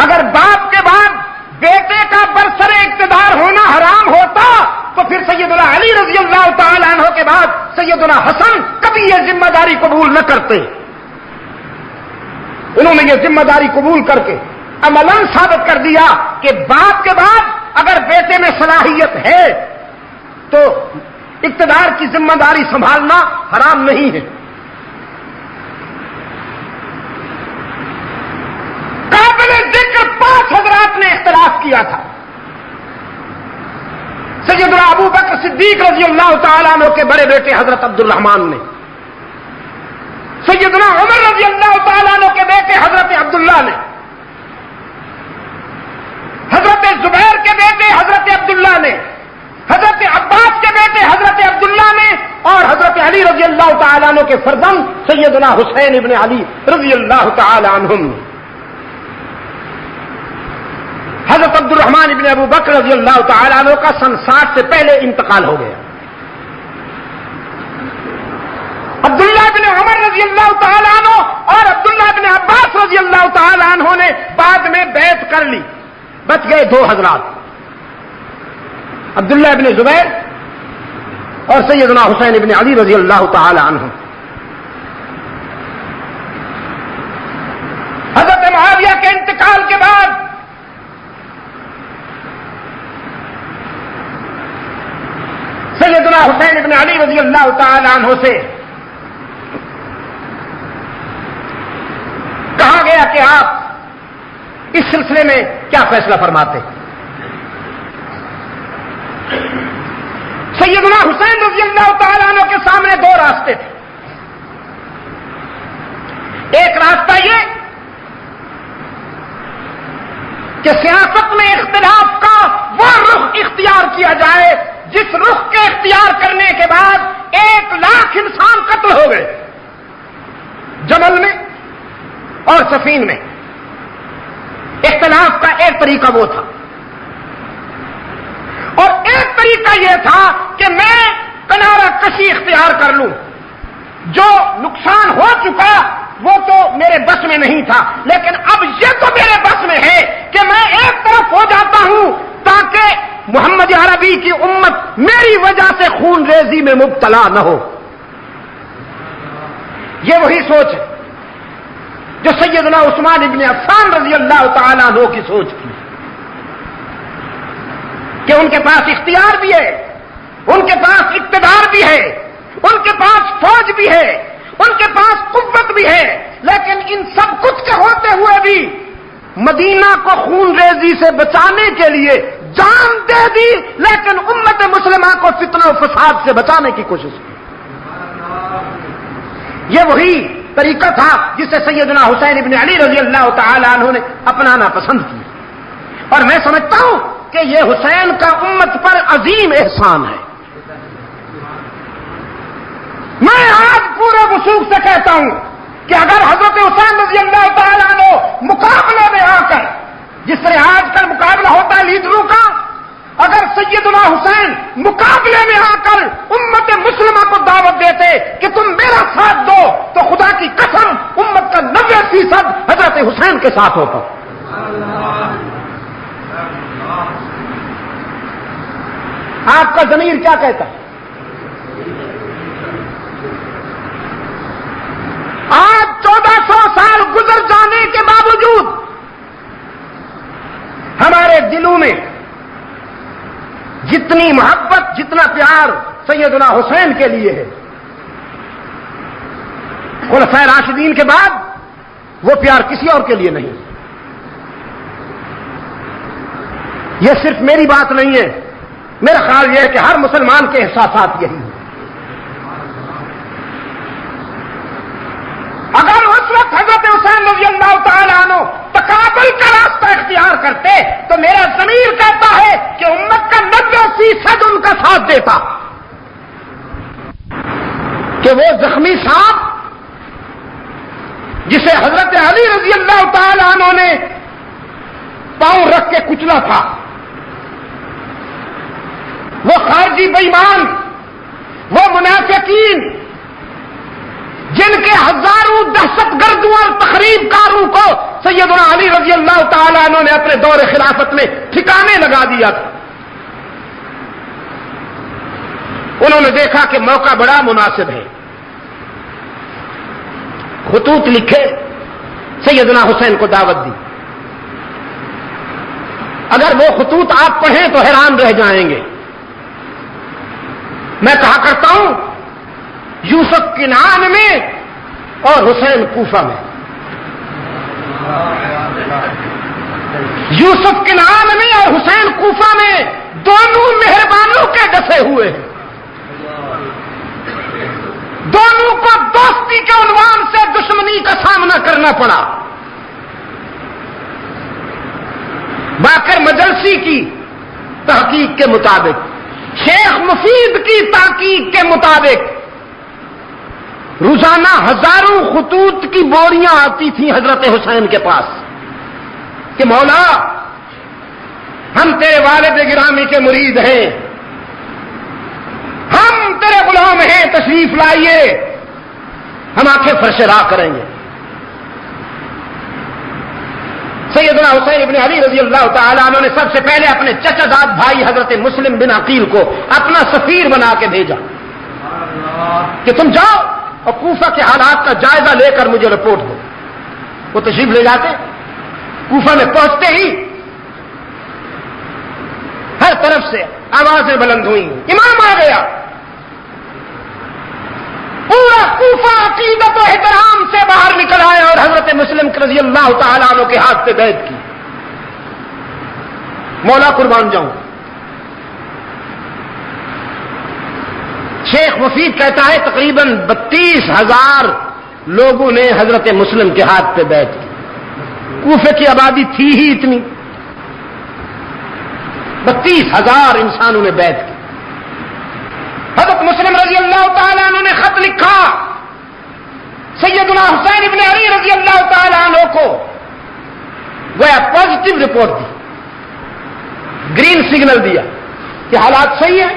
اگر باپ کے بعد بیٹے کا برسر اقتدار ہونا حرام ہوتا تو پھر سیدنا علی رضی اللہ تعالی عنہ کے بعد سیدنا حسن کبھی یہ ذمہ داری قبول نہ کرتے. انہوں نے یہ ذمہ داری قبول کر کے عملاً ثابت کر دیا کہ باپ کے بعد اگر بیٹے میں صلاحیت ہے تو اقتدار کی ذمہ داری سنبھالنا حرام نہیں ہے. قابل ذکر 5 حضرات نے اختلاف کیا تھا. سیدنا ابو بکر صدیق رضی اللہ تعالیٰ عنہ کے بڑے بیٹے حضرت عبد الرحمن نے، سیدنا عمر رضی اللہ تعالیٰ عنہ کے بیٹے حضرت عبداللہ نے، حضرت زبیر کے بیٹے حضرت عبداللہ نے، حضرت عباس کے بیٹے حضرت عبداللہ نے، اور حضرت علی رضی اللہ تعالیٰ عنہ کے فرزند سیدنا حسین ابن علی رضی اللہ تعالیٰ عنہم. حضرت عبد الرحمن ابن ابو بکر رضی اللہ تعالیٰ عنہ کا سن 60 سے پہلے انتقال ہو گیا. عبداللہ ابن عمر رضی اللہ تعالیٰ عنہ اور عبداللہ ابن عباس رضی اللہ تعالیٰ عنہ نے بعد میں بیعت کر لی. بچ گئے 2 حضرات، عبداللہ ابن زبیر اور سیدنا حسین ابن علی رضی اللہ تعالی عنہ. حضرت معاویہ کے انتقال کے بعد سیدنا حسین ابن علی رضی اللہ تعالی عنہ سے کہا گیا کہ آپ اس سلسلے میں کیا فیصلہ فرماتے؟ سیدنا حسین رضی اللہ تعالیٰ عنہ کے سامنے 2 راستے تھے. ایک راستہ یہ کہ سیاست میں اختلاف کا وہ رخ اختیار کیا جائے جس رخ کے اختیار کرنے کے بعد 1 لاکھ انسان قتل ہو گئے جمل میں اور صفین میں. اختلاف کا ایک طریقہ وہ تھا، اور ایک طریقہ یہ تھا کہ میں کنارہ کشی اختیار کر لوں. جو نقصان ہو چکا وہ تو میرے بس میں نہیں تھا، لیکن اب یہ تو میرے بس میں ہے کہ میں ایک طرف ہو جاتا ہوں تاکہ محمد عربی کی امت میری وجہ سے خون ریزی میں مبتلا نہ ہو. یہ وہی سوچ ہے جو سیدنا عثمان ابن عفان رضی اللہ تعالیٰ عنہ کی سوچ تھی کہ ان کے پاس اختیار بھی ہے، ان کے پاس اقتدار بھی ہے، ان کے پاس فوج بھی ہے، ان کے پاس قوت بھی ہے، لیکن ان سب کچھ کے ہوتے ہوئے بھی مدینہ کو خون ریزی سے بچانے کے لیے جان دے دی، لیکن امت مسلمہ کو فتنہ و فساد سے بچانے کی کوشش کی. یہ وہی طریقہ تھا جسے سیدنا حسین ابن علی رضی اللہ تعالی عنہ نے اپنانا پسند کیا، اور میں سمجھتا ہوں کہ یہ حسین کا امت پر عظیم احسان ہے. میں آج پورے وثوق سے کہتا ہوں کہ اگر حضرت حسین رضی اللہ تعالی عنہ مقابلے میں آ کر، جس طرح آج کل مقابلہ ہوتا ہے لیڈروں کا، اگر سیدنا حسین مقابلے میں آ کر امت مسلمہ کو دعوت دیتے کہ تم میرا ساتھ دو، تو خدا کی قسم امت کا 90% حضرت حسین کے ساتھ ہوتا. آپ کا ضمیر کیا کہتا ہے؟ آج 1400 سال گزر جانے کے باوجود ہمارے دلوں میں جتنی محبت، جتنا پیار سیدنا حسین کے لیے ہے، خلفائے راشدین کے بعد وہ پیار کسی اور کے لیے نہیں۔ یہ صرف میری بات نہیں ہے، میرا خیال یہ ہے کہ ہر مسلمان کے احساسات یہی ہیں۔ اگر اس وقت حضرت حسین رضی اللہ تعالیٰ عنہ تقابل کا راستہ اختیار کرتے تو میرا ضمیر کہتا ہے کہ امت کا 90% ان کا ساتھ دیتا، کہ وہ زخمی سانپ جسے حضرت علی رضی اللہ تعالیٰ عنہ نے پاؤں رکھ کے کچلا تھا، وہ خارجی بے ایمان، وہ منافقین جن کے ہزاروں دہشت گردوں اور تخریب کاروں کو سیدنا علی رضی اللہ تعالیٰ عنہ نے اپنے دور خلافت میں ٹھکانے لگا دیا تھا، انہوں نے دیکھا کہ موقع بڑا مناسب ہے، خطوط لکھے، سیدنا حسین کو دعوت دی۔ اگر وہ خطوط آپ پڑھیں تو حیران رہ جائیں گے۔ میں کہا کرتا ہوں یوسف کنعان میں اور حسین کوفہ میں، یوسف کنعان میں اور حسین کوفہ میں دونوں مہربانوں کے ڈسے ہوئے ہیں، دونوں کو دوستی کے عنوان سے دشمنی کا سامنا کرنا پڑا۔ باقر مجلسی کی تحقیق کے مطابق، شیخ مفید کی تحقیق کے مطابق روزانہ ہزاروں خطوط کی بوریاں آتی تھیں حضرت حسین کے پاس کہ مولا ہم تیرے والد گرامی کے مرید ہیں، ہم تیرے غلام ہیں، تشریف لائیے، ہم آنکھیں فرش راہ کریں گے۔ سیدنا حسین ابن علی رضی اللہ تعالیٰ عنہ نے سب سے پہلے اپنے چچا داد بھائی حضرت مسلم بن عقیل کو اپنا سفیر بنا کے بھیجا کہ تم جاؤ اور کوفہ کے حالات کا جائزہ لے کر مجھے رپورٹ دو۔ وہ تشریف لے جاتے، کوفہ میں پہنچتے ہی ہر طرف سے آوازیں بلند ہوئی، امام آ گیا۔ پورا کوفہ عقیدت و احترام سے باہر نکل آیا اور حضرت مسلم رضی اللہ تعالیٰ عنہ کے ہاتھ پہ بیعت کی۔ مولا قربان جاؤں۔ شیخ مفید کہتا ہے تقریباً 32,000 لوگوں نے حضرت مسلم کے ہاتھ پہ بیعت کی۔ کوفے کی آبادی تھی ہی اتنی، 32,000 انسانوں نے بیعت کی۔ حضرت مسلم رضی اللہ تعالیٰ عنہ نے خط لکھا سیدنا حسین ابن علی رضی اللہ تعالیٰ عنہ کو، گویا پازیٹو رپورٹ دی، گرین سگنل دیا کہ حالات صحیح ہیں،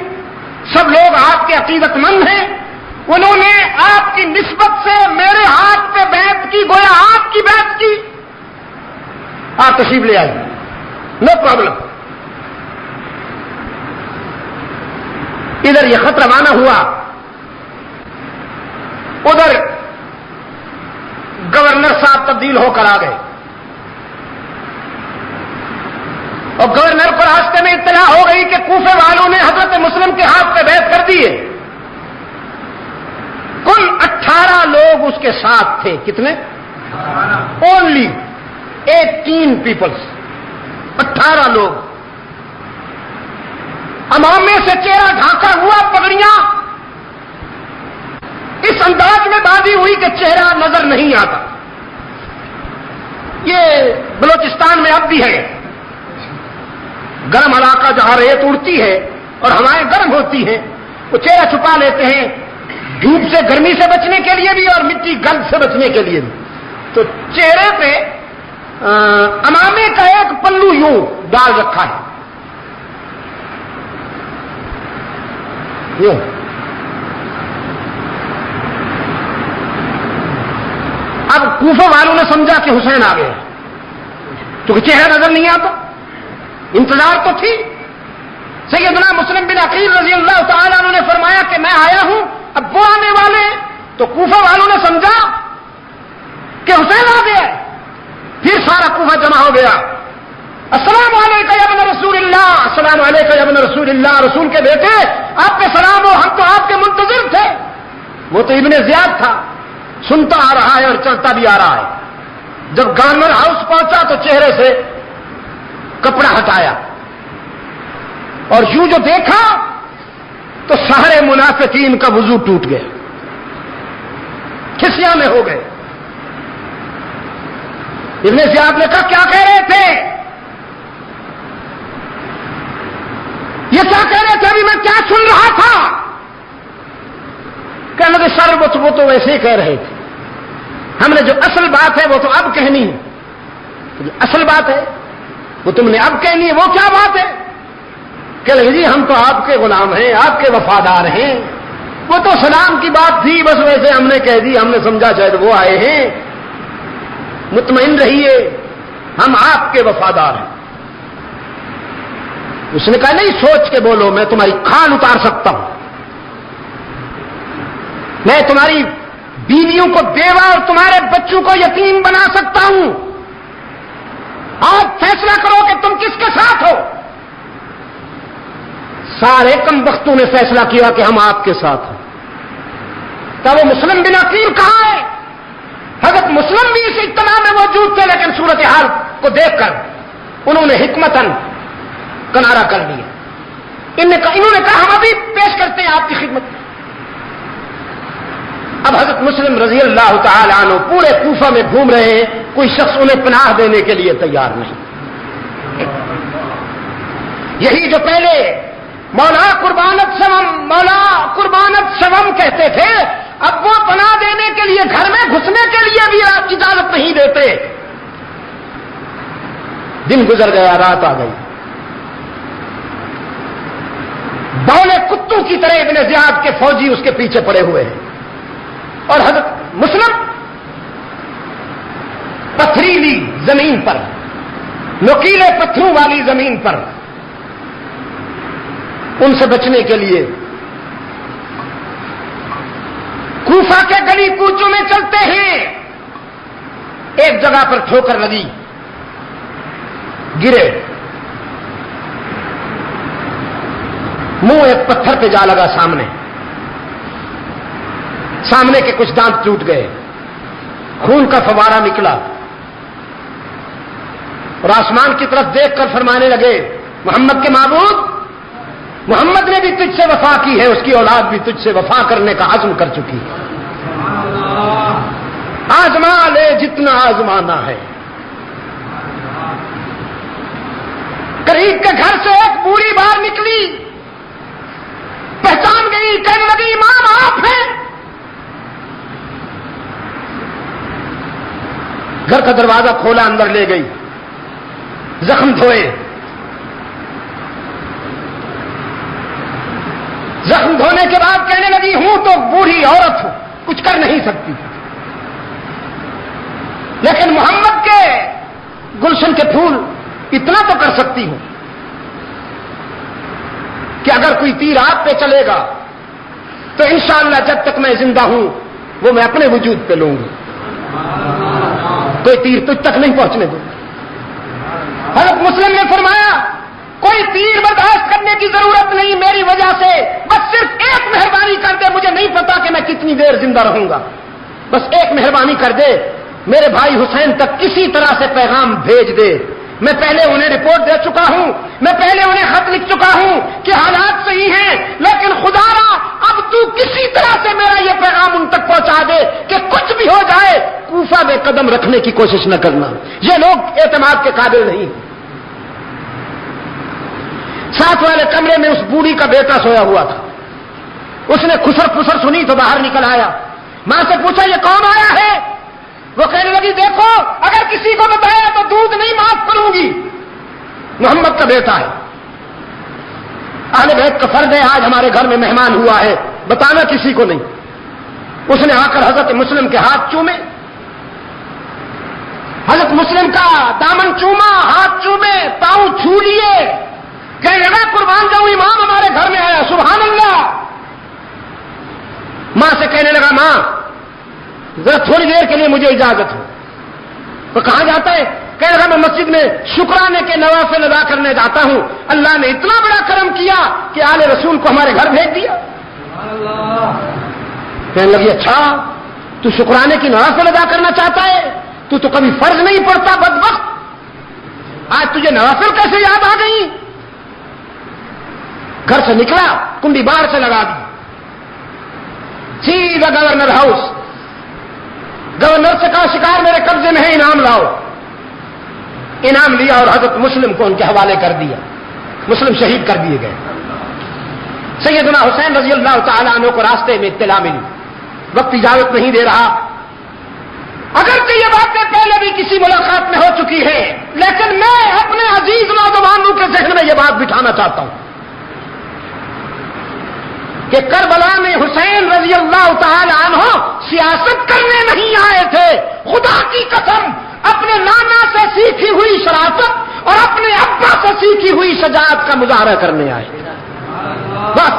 سب لوگ آپ کے عقیدت مند ہیں، انہوں نے آپ کی نسبت سے میرے ہاتھ پہ بیعت کی، گویا آپ کی بیعت کی، آپ تشریف لے آئیے، نو پرابلم۔ ادھر یہ خط روانہ ہوا، ادھر گورنر صاحب تبدیل ہو کر آ گئے اور گورنر کو راستے میں اطلاع ہو گئی کہ کوفے والوں نے حضرت مسلم کے ہاتھ پہ بیعت کر دی ہے۔ کل 18 لوگ اس کے ساتھ تھے، کتنے؟ اونلی 18 پیپلز، 18 لوگ۔ امامے سے چہرہ ڈھانکا ہوا، پگڑیاں اس انداز میں باندھی ہوئی کہ چہرہ نظر نہیں آتا۔ یہ بلوچستان میں اب بھی ہے، گرم علاقہ جہاں ریت اڑتی ہے اور ہوائیں گرم ہوتی ہیں، وہ چہرہ چھپا لیتے ہیں، دھوپ سے گرمی سے بچنے کے لیے بھی اور مٹی گند سے بچنے کے لیے بھی۔ تو چہرے پہ امامے کا ایک پلو یوں ڈال رکھا ہے، یوں۔ اب کوفہ والوں نے سمجھا کہ حسین آ گئے، کیونکہ چہرہ نظر نہیں آتا، انتظار تو تھی۔ سیدنا مسلم بن عقیل رضی اللہ تعالیٰ عنہ نے فرمایا کہ میں آیا ہوں، اب وہ آنے والے ہیں، تو کوفہ والوں نے سمجھا کہ حسین آ گیا. پھر سارا کوفہ جمع ہو گیا. السلام علیکم یا ابن رسول اللہ, السلام علیکم یا ابن رسول اللہ, رسول کے بیٹے آپ پہ سلام ہو, ہم تو آپ کے منتظر تھے. وہ تو ابن زیاد تھا, سنتا آ رہا ہے اور چلتا بھی آ رہا ہے. جب گورنر ہاؤس پہنچا تو چہرے سے کپڑا ہٹایا اور یوں جو دیکھا تو سارے منافقین کا وضو ٹوٹ گیا, کھسیاں میں ہو گئے. ابن زیاد نے کہا کیا کہہ رہے تھے, یہ کیا کہہ رہے تھے, ابھی میں کیا سن رہا تھا. کہنے لگے سر وہ تو ویسے ہی کہہ رہے تھے, ہم نے جو اصل بات ہے وہ تو اب کہنی ہے. اصل بات ہے وہ تم نے اب کہنی ہے, وہ کیا بات ہے. کہ لگے جی ہم تو آپ کے غلام ہیں, آپ کے وفادار ہیں, وہ تو سلام کی بات تھی بس ویسے ہم نے کہہ دی, ہم نے سمجھا شاید وہ آئے ہیں. مطمئن رہیے ہم آپ کے وفادار ہیں. اس نے کہا نہیں سوچ کے بولو, میں تمہاری کھال اتار سکتا ہوں, میں تمہاری بیویوں کو بیوہ اور تمہارے بچوں کو یتیم بنا سکتا ہوں. آپ فیصلہ کرو کہ تم کس کے ساتھ ہو. سارے کم بختوں نے فیصلہ کیا کہ ہم آپ کے ساتھ ہیں. تب وہ مسلم بن عقیل کہاں ہے؟ حضرت مسلم بھی اس اجتماع میں موجود تھے, لیکن صورتحال کو دیکھ کر انہوں نے حکمتاً کنارہ کر لیا. انہوں نے کہا ہم ابھی پیش کرتے ہیں آپ کی خدمت. اب حضرت مسلم رضی اللہ تعالی عنہ پورے کوفہ میں گھوم رہے ہیں, کوئی شخص انہیں پناہ دینے کے لیے تیار نہیں. یہی جو پہلے مولا قربانت سوم کہتے تھے, اب وہ پناہ دینے کے لیے گھر میں گھسنے کے لیے بھی آپ اجازت نہیں دیتے. دن گزر گیا, رات آ گئی. بولے کتوں کی طرح ابن زیاد کے فوجی اس کے پیچھے پڑے ہوئے ہیں, اور حضرت مسلم پتھریلی زمین پر, نوکیلے پتھروں والی زمین پر ان سے بچنے کے لیے کوفہ کے گلی کوچوں میں چلتے ہیں. ایک جگہ پر ٹھوکر لگی, گرے, منہ ایک پتھر پہ جا لگا, سامنے کے کچھ دانت ٹوٹ گئے, خون کا فوارہ نکلا, اور آسمان کی طرف دیکھ کر فرمانے لگے محمد کے معبود, محمد نے بھی تجھ سے وفا کی ہے, اس کی اولاد بھی تجھ سے وفا کرنے کا عزم کر چکی ہے. آزما لے جتنا آزمانا ہے. قریب کے گھر سے ایک بوڑھی باہر نکلی, پہچان گئی, کہنے لگی امام آپ ہیں. گھر کا دروازہ کھولا, اندر لے گئی, زخم دھوئے. زخم دھونے کے بعد کہنے لگی ہوں تو بوڑھی عورت ہوں, کچھ کر نہیں سکتی, لیکن محمد کے گلشن کے پھول اتنا تو کر سکتی ہوں کہ اگر کوئی تیر آپ پہ چلے گا تو انشاءاللہ جب تک میں زندہ ہوں وہ میں اپنے وجود پہ لوں گی, کوئی تیر تجھ تک نہیں پہنچنے دوں. حضرت مسلم نے فرمایا کوئی تیر برداشت کرنے کی ضرورت نہیں میری وجہ سے, بس صرف ایک مہربانی کر دے, مجھے نہیں پتا کہ میں کتنی دیر زندہ رہوں گا, بس ایک مہربانی کر دے, میرے بھائی حسین تک کسی طرح سے پیغام بھیج دے. میں پہلے انہیں رپورٹ دے چکا ہوں, میں پہلے انہیں خط لکھ چکا ہوں کہ حالات صحیح ہیں, لیکن خدا را اب تو کسی طرح سے میرا یہ پیغام ان تک پہنچا دے کہ کچھ بھی ہو جائے کوفہ میں قدم رکھنے کی کوشش نہ کرنا, یہ لوگ اعتماد کے قابل نہیں. ساتھ والے کمرے میں اس بوڑھی کا بیٹا سویا ہوا تھا, اس نے خسر پسر سنی تو باہر نکل آیا, ماں سے پوچھا یہ کون آیا ہے؟ وہ کہنے لگی دیکھو اگر کسی کو بتایا تو دودھ نہیں معاف کروں گی, محمد کا بیٹا ہے, اہل بیت کا فرض ہے, آج ہمارے گھر میں مہمان ہوا ہے, بتانا کسی کو نہیں. اس نے آ کر حضرت مسلم کے ہاتھ چومے, حضرت مسلم کا دامن چوما, ہاتھ چومے, پاؤں چھو لیے, کہنے لگا قربان جاؤں امام ہمارے گھر میں آیا, سبحان اللہ. ماں سے کہنے لگا ماں ذرا تھوڑی دیر کے لیے مجھے اجازت ہو. وہ کہاں جاتا ہے؟ کہہ رہا میں مسجد میں شکرانے کے نوافل ادا کرنے جاتا ہوں، اللہ نے اتنا بڑا کرم کیا کہ آل رسول کو ہمارے گھر بھیج دیا۔ کہنے لگی اچھا تو شکرانے کی نوافل ادا کرنا چاہتا ہے، تو کبھی فرض نہیں پڑتا بدبخت، آج تجھے نوافل کیسے یاد آ گئی؟ گھر سے نکلا، کنڈی باہر سے لگا دی، سیدھا گورنر ہاؤس، گورنر سے کہا شکار میرے قبضے میں ہے، انعام لاؤ۔ انعام لیا اور حضرت مسلم کو ان کے حوالے کر دیا، مسلم شہید کر دیے گئے۔ سیدنا حسین رضی اللہ تعالیٰ عنہ کو راستے میں اطلاع ملی، وقت اجازت نہیں دے رہا، اگرچہ یہ باتیں پہلے بھی کسی ملاقات میں ہو چکی ہے، لیکن میں اپنے عزیز نوجوانوں کے ذہن میں یہ بات بٹھانا چاہتا ہوں کہ کربلا میں حسین رضی اللہ تعالی عنہ سیاست کرنے نہیں آئے تھے، خدا کی قسم اپنے نانا سے سیکھی ہوئی شرافت اور اپنے ابا سے سیکھی ہوئی شجاعت کا مظاہرہ کرنے آئے۔ بس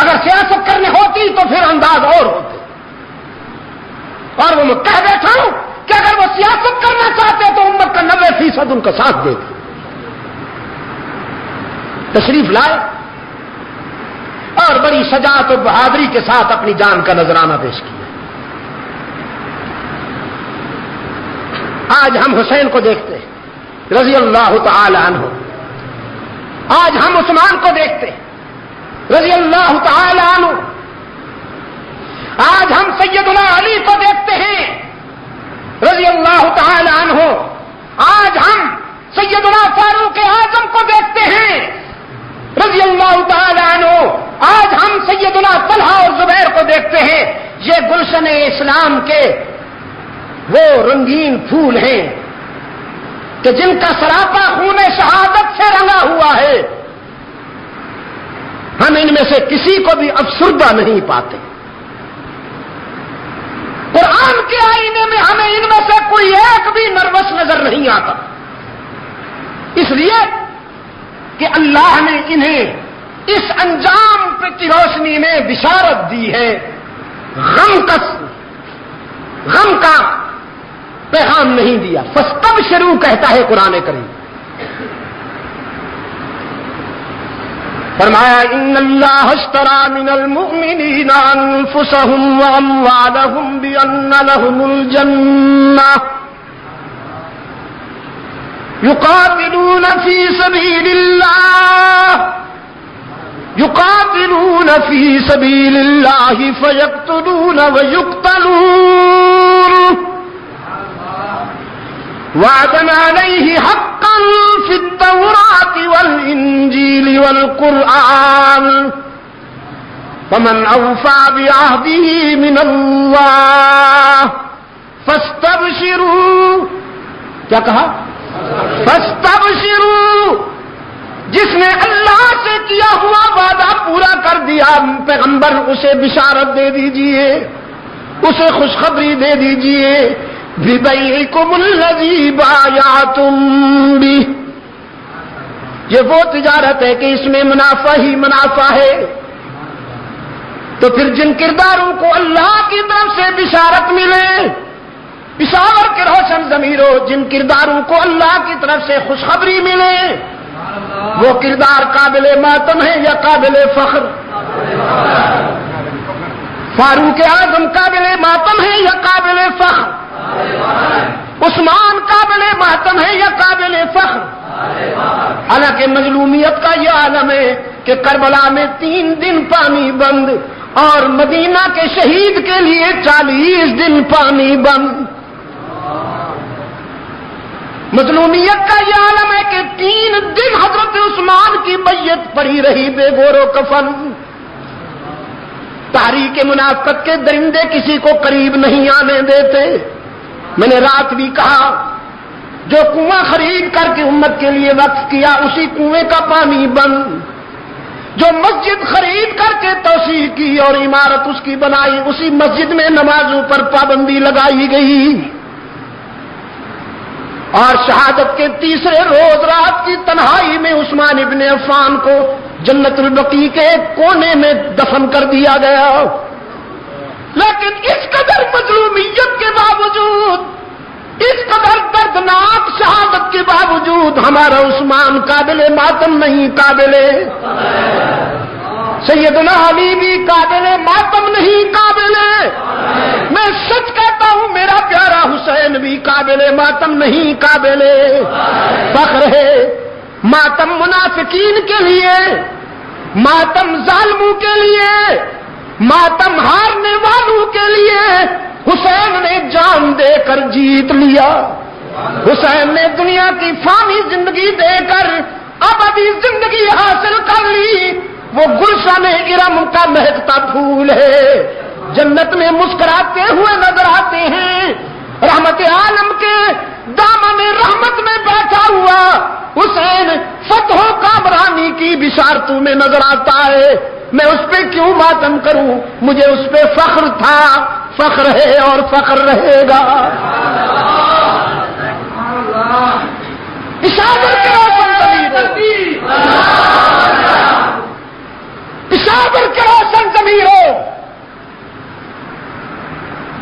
اگر سیاست کرنے ہوتی تو پھر انداز اور ہوتے، اور وہ میں کہہ بیٹھا ہوں کہ اگر وہ سیاست کرنا چاہتے تو امت کا 90% ان کا ساتھ دیتے۔ تشریف لائے اور بڑی شجاعت اور بہادری کے ساتھ اپنی جان کا نذرانہ پیش کیا۔ آج ہم حسین کو دیکھتے رضی اللہ تعالی عنہ، آج ہم عثمان کو دیکھتے رضی اللہ تعالی عنہ، آج ہم سیدنا علی کو دیکھتے ہیں رضی اللہ تعالی عنہ، آج ہم سیدنا فاروق اعظم کو دیکھتے ہیں رضی اللہ تعالی عنہ، آج ہم سیدنا طلحہ اور زبیر کو دیکھتے ہیں۔ یہ گلشن اسلام کے وہ رنگین پھول ہیں کہ جن کا سراپا خون شہادت سے رنگا ہوا ہے، ہم ان میں سے کسی کو بھی افسردہ نہیں پاتے۔ قرآن کے آئینے میں ہمیں ان میں سے کوئی ایک بھی نروس نظر نہیں آتا، اس لیے کہ اللہ نے انہیں اس انجام کی روشنی میں بشارت دی ہے، غم کا پیغام نہیں دیا۔ فاستبشروا کہتا ہے قرآن کریم، فرمایا ان اللہ اشترى من المؤمنین انفسهم واموالهم بان لهم الجنہ یقاتلون فی سبیل اللہ فیقتلون ویقتلون وعدا علیہ حقا فی التوراۃ والانجیل والقرآن فمن اوفی بعہدہ من اللہ فاستبشروا، کیا کہا؟ فاستبشروا، جس نے اللہ سے کیا ہوا وعدہ پورا کر دیا، پیغمبر اسے بشارت دے دیجئے، اسے خوشخبری دے دیجئے، بِبَيْعِكُمُ الَّذِي بَايَعْتُمْ بِهِ، یہ وہ تجارت ہے کہ اس میں منافع ہی منافع ہے۔ تو پھر جن کرداروں کو اللہ کی طرف سے بشارت ملے، پشاور کے روشن ضمیروں، جن کرداروں کو اللہ کی طرف سے خوشخبری ملے، وہ کردار قابل ماتم ہے یا قابل فخر؟ فاروق اعظم قابل ماتم ہے یا قابل فخر؟ عثمان قابل ماتم ہے یا قابل فخر؟ حالانکہ مظلومیت کا یہ عالم ہے کہ کربلا میں 3 دن پانی بند اور مدینہ کے شہید کے لیے 40 دن پانی بند۔ مظلومیت کا یہ عالم ہے کہ 3 دن حضرت عثمان کی میت پڑی رہی بے گور و کفن۔ تاریخ منافقت کے درندے کسی کو قریب نہیں آنے دیتے۔ میں نے رات بھی کہا، جو کنواں خرید کر کے امت کے لیے وقف کیا اسی کنویں کا پانی بند، جو مسجد خرید کر کے توسیع کی اور عمارت اس کی بنائی اسی مسجد میں نمازوں پر پابندی لگائی گئی، اور شہادت کے تیسرے روز رات کی تنہائی میں عثمان ابن عفان کو جنت البقیع کے ایک کونے میں دفن کر دیا گیا۔ لیکن اس قدر مظلومیت کے باوجود، کے باوجود ہمارا عثمان قابل ماتم نہیں، سیدنا علی بھی قابل ماتم نہیں، میں سچ کہتا ہوں میرا پیارا حسین بھی قابل ماتم نہیں، فخر ہے ماتم منافقین کے لیے، ماتم ظالموں کے لیے، ماتم ہارنے والوں کے لیے حسین نے جان دے کر جیت لیا، حسین نے دنیا کی فانی زندگی دے کر ابدی زندگی حاصل کر لی۔ وہ گلشن ارم کا مہکتا پھول ہے، جنت میں مسکراتے ہوئے نظر آتے ہیں، رحمت عالم کے دامن رحمت میں بیٹھا ہوا حسین فتح و کامرانی کی بشارتوں میں نظر آتا ہے۔ میں اس پہ کیوں ماتم کروں، مجھے اس پہ فخر تھا، فخر ہے اور فخر رہے گا۔ اشاور کے روشن ضمیر ہو، اشاور کے روشن ضمیر ہو۔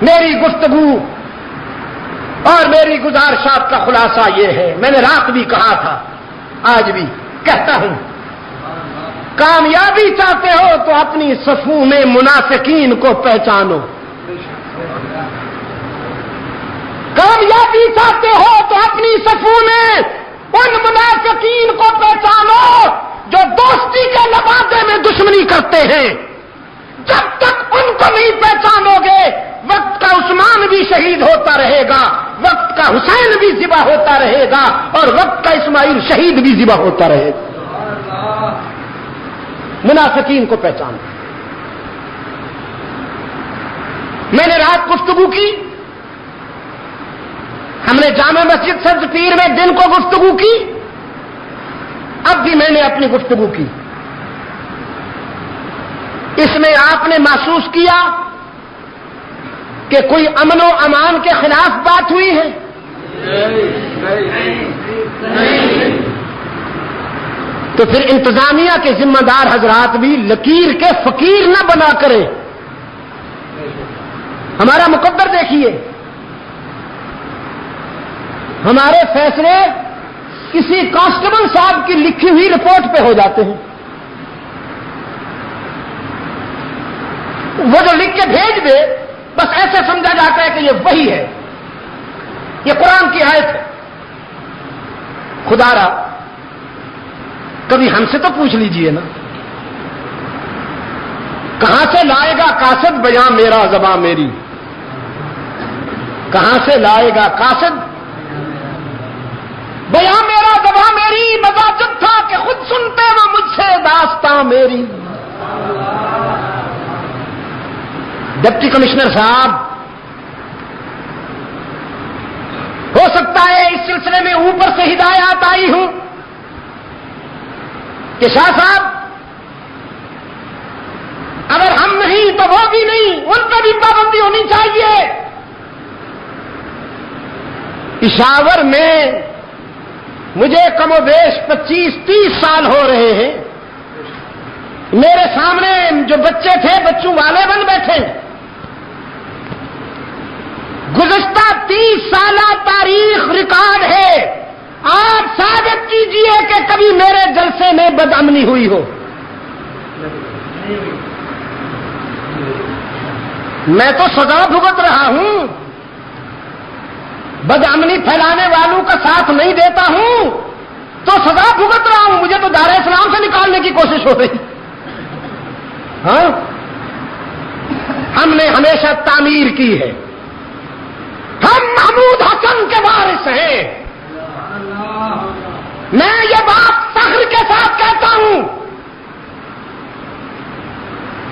میری گفتگو اور میری گزارشات کا خلاصہ یہ ہے، میں نے رات بھی کہا تھا، آج بھی کہتا ہوں، کامیابی چاہتے ہو تو اپنی صفوں میں منافقین کو پہچانو، کامیابی چاہتے ہو تو اپنی صفوں میں ان منافقین کو پہچانو جو دوستی کے لبادے میں دشمنی کرتے ہیں۔ جب تک ان کو نہیں پہچانو گے وقت کا عثمان بھی شہید ہوتا رہے گا، وقت کا حسین بھی ذبح ہوتا رہے گا، اور وقت کا اسماعیل شہید بھی ذبح ہوتا رہے گا۔ منافقین کو پہچانو۔ میں نے رات گفتگو کی، ہم نے جامع مسجد سبز پیر میں دن کو گفتگو کی، اب بھی میں نے اپنی گفتگو کی۔ اس میں آپ نے محسوس کیا کہ کوئی امن و امان کے خلاف بات ہوئی ہے؟ تو پھر انتظامیہ کے ذمہ دار حضرات بھی لکیر کے فقیر نہ بنا کرے۔ ہمارا مقدر دیکھیے، ہمارے فیصلے کسی کانسٹیبل صاحب کی لکھی ہوئی رپورٹ پہ ہو جاتے ہیں، وہ جو لکھ کے بھیج دے بس ایسے سمجھا جاتا ہے کہ یہ وہی ہے، یہ قرآن کی آیت ہے۔ خدا را کبھی ہم سے تو پوچھ لیجئے نا، کہاں سے لائے گا قاصد بیاں میرا زباں میری، کہاں سے لائے گا قاصد بیاں میرا زباں میری، مزاجب تھا کہ خود سنتے وہ مجھ سے داستاں میری۔ ڈپٹی کمشنر صاحب، ہو سکتا ہے اس سلسلے میں اوپر سے ہدایات آئی ہوں کہ شاہ صاحب اگر ہم نہیں تو وہ بھی نہیں، ان پہ بھی پابندی ہونی چاہیے۔ پشاور میں مجھے کم و بیش 25-30 سال ہو رہے ہیں، میرے سامنے جو بچے تھے بچوں والے بن بیٹھے، گزشتہ 30 سالہ تاریخ ریکارڈ ہے، آپ ثابت کیجئے کہ کبھی میرے جلسے میں بدامنی ہوئی ہو۔ میں تو سزا بھگت رہا ہوں، بدامنی پھیلانے والوں کا ساتھ نہیں دیتا ہوں تو سزا بھگت رہا ہوں، مجھے تو دار اسلام سے نکالنے کی کوشش ہو رہی۔ ہاں، ہم نے ہمیشہ تعمیر کی ہے، ہم محمود حسن کے وارث ہیں۔ میں یہ بات فخر کے ساتھ کہتا ہوں،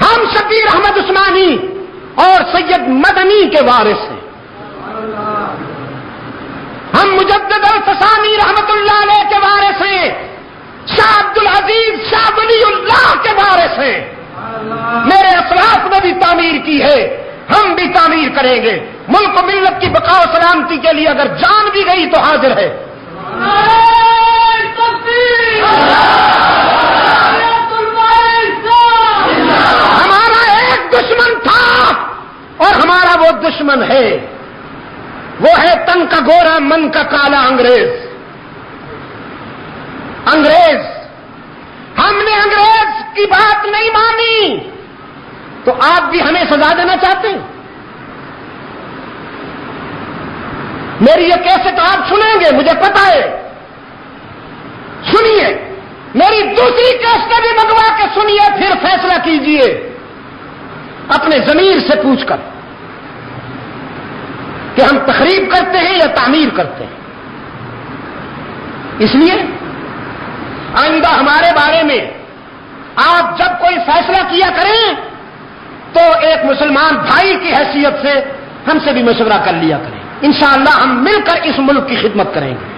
ہم شبیر احمد عثمانی اور سید مدنی کے وارث ہیں، ہم مجدد الفسانی رحمت اللہ علیہ کے وارث ہیں، شاہ عبد العزیز شاہ ولی اللہ کے وارث ہیں۔ میرے اسلاف نے بھی تعمیر کی ہے، ہم بھی تعمیر کریں گے۔ ملک و ملت کی بقا و سلامتی کے لیے اگر جان بھی گئی تو حاضر ہے۔ ہمارا ایک دشمن تھا اور ہمارا وہ دشمن ہے، وہ ہے تن کا گورا من کا کالا انگریز۔ انگریز، ہم نے انگریز کی بات نہیں مانی تو آپ بھی ہمیں سزا دینا چاہتے ہیں؟ میری یہ کیسٹ آپ سنیں گے، مجھے پتا ہے، سنیے، میری دوسری کیسٹ بھی منگوا کے سنیے، پھر فیصلہ کیجئے اپنے ضمیر سے پوچھ کر کہ ہم تخریب کرتے ہیں یا تعمیر کرتے ہیں۔ اس لیے آئندہ ہمارے بارے میں آپ جب کوئی فیصلہ کیا کریں تو ایک مسلمان بھائی کی حیثیت سے ہم سے بھی مشورہ کر لیا کریں، انشاءاللہ ہم مل کر اس ملک کی خدمت کریں گے۔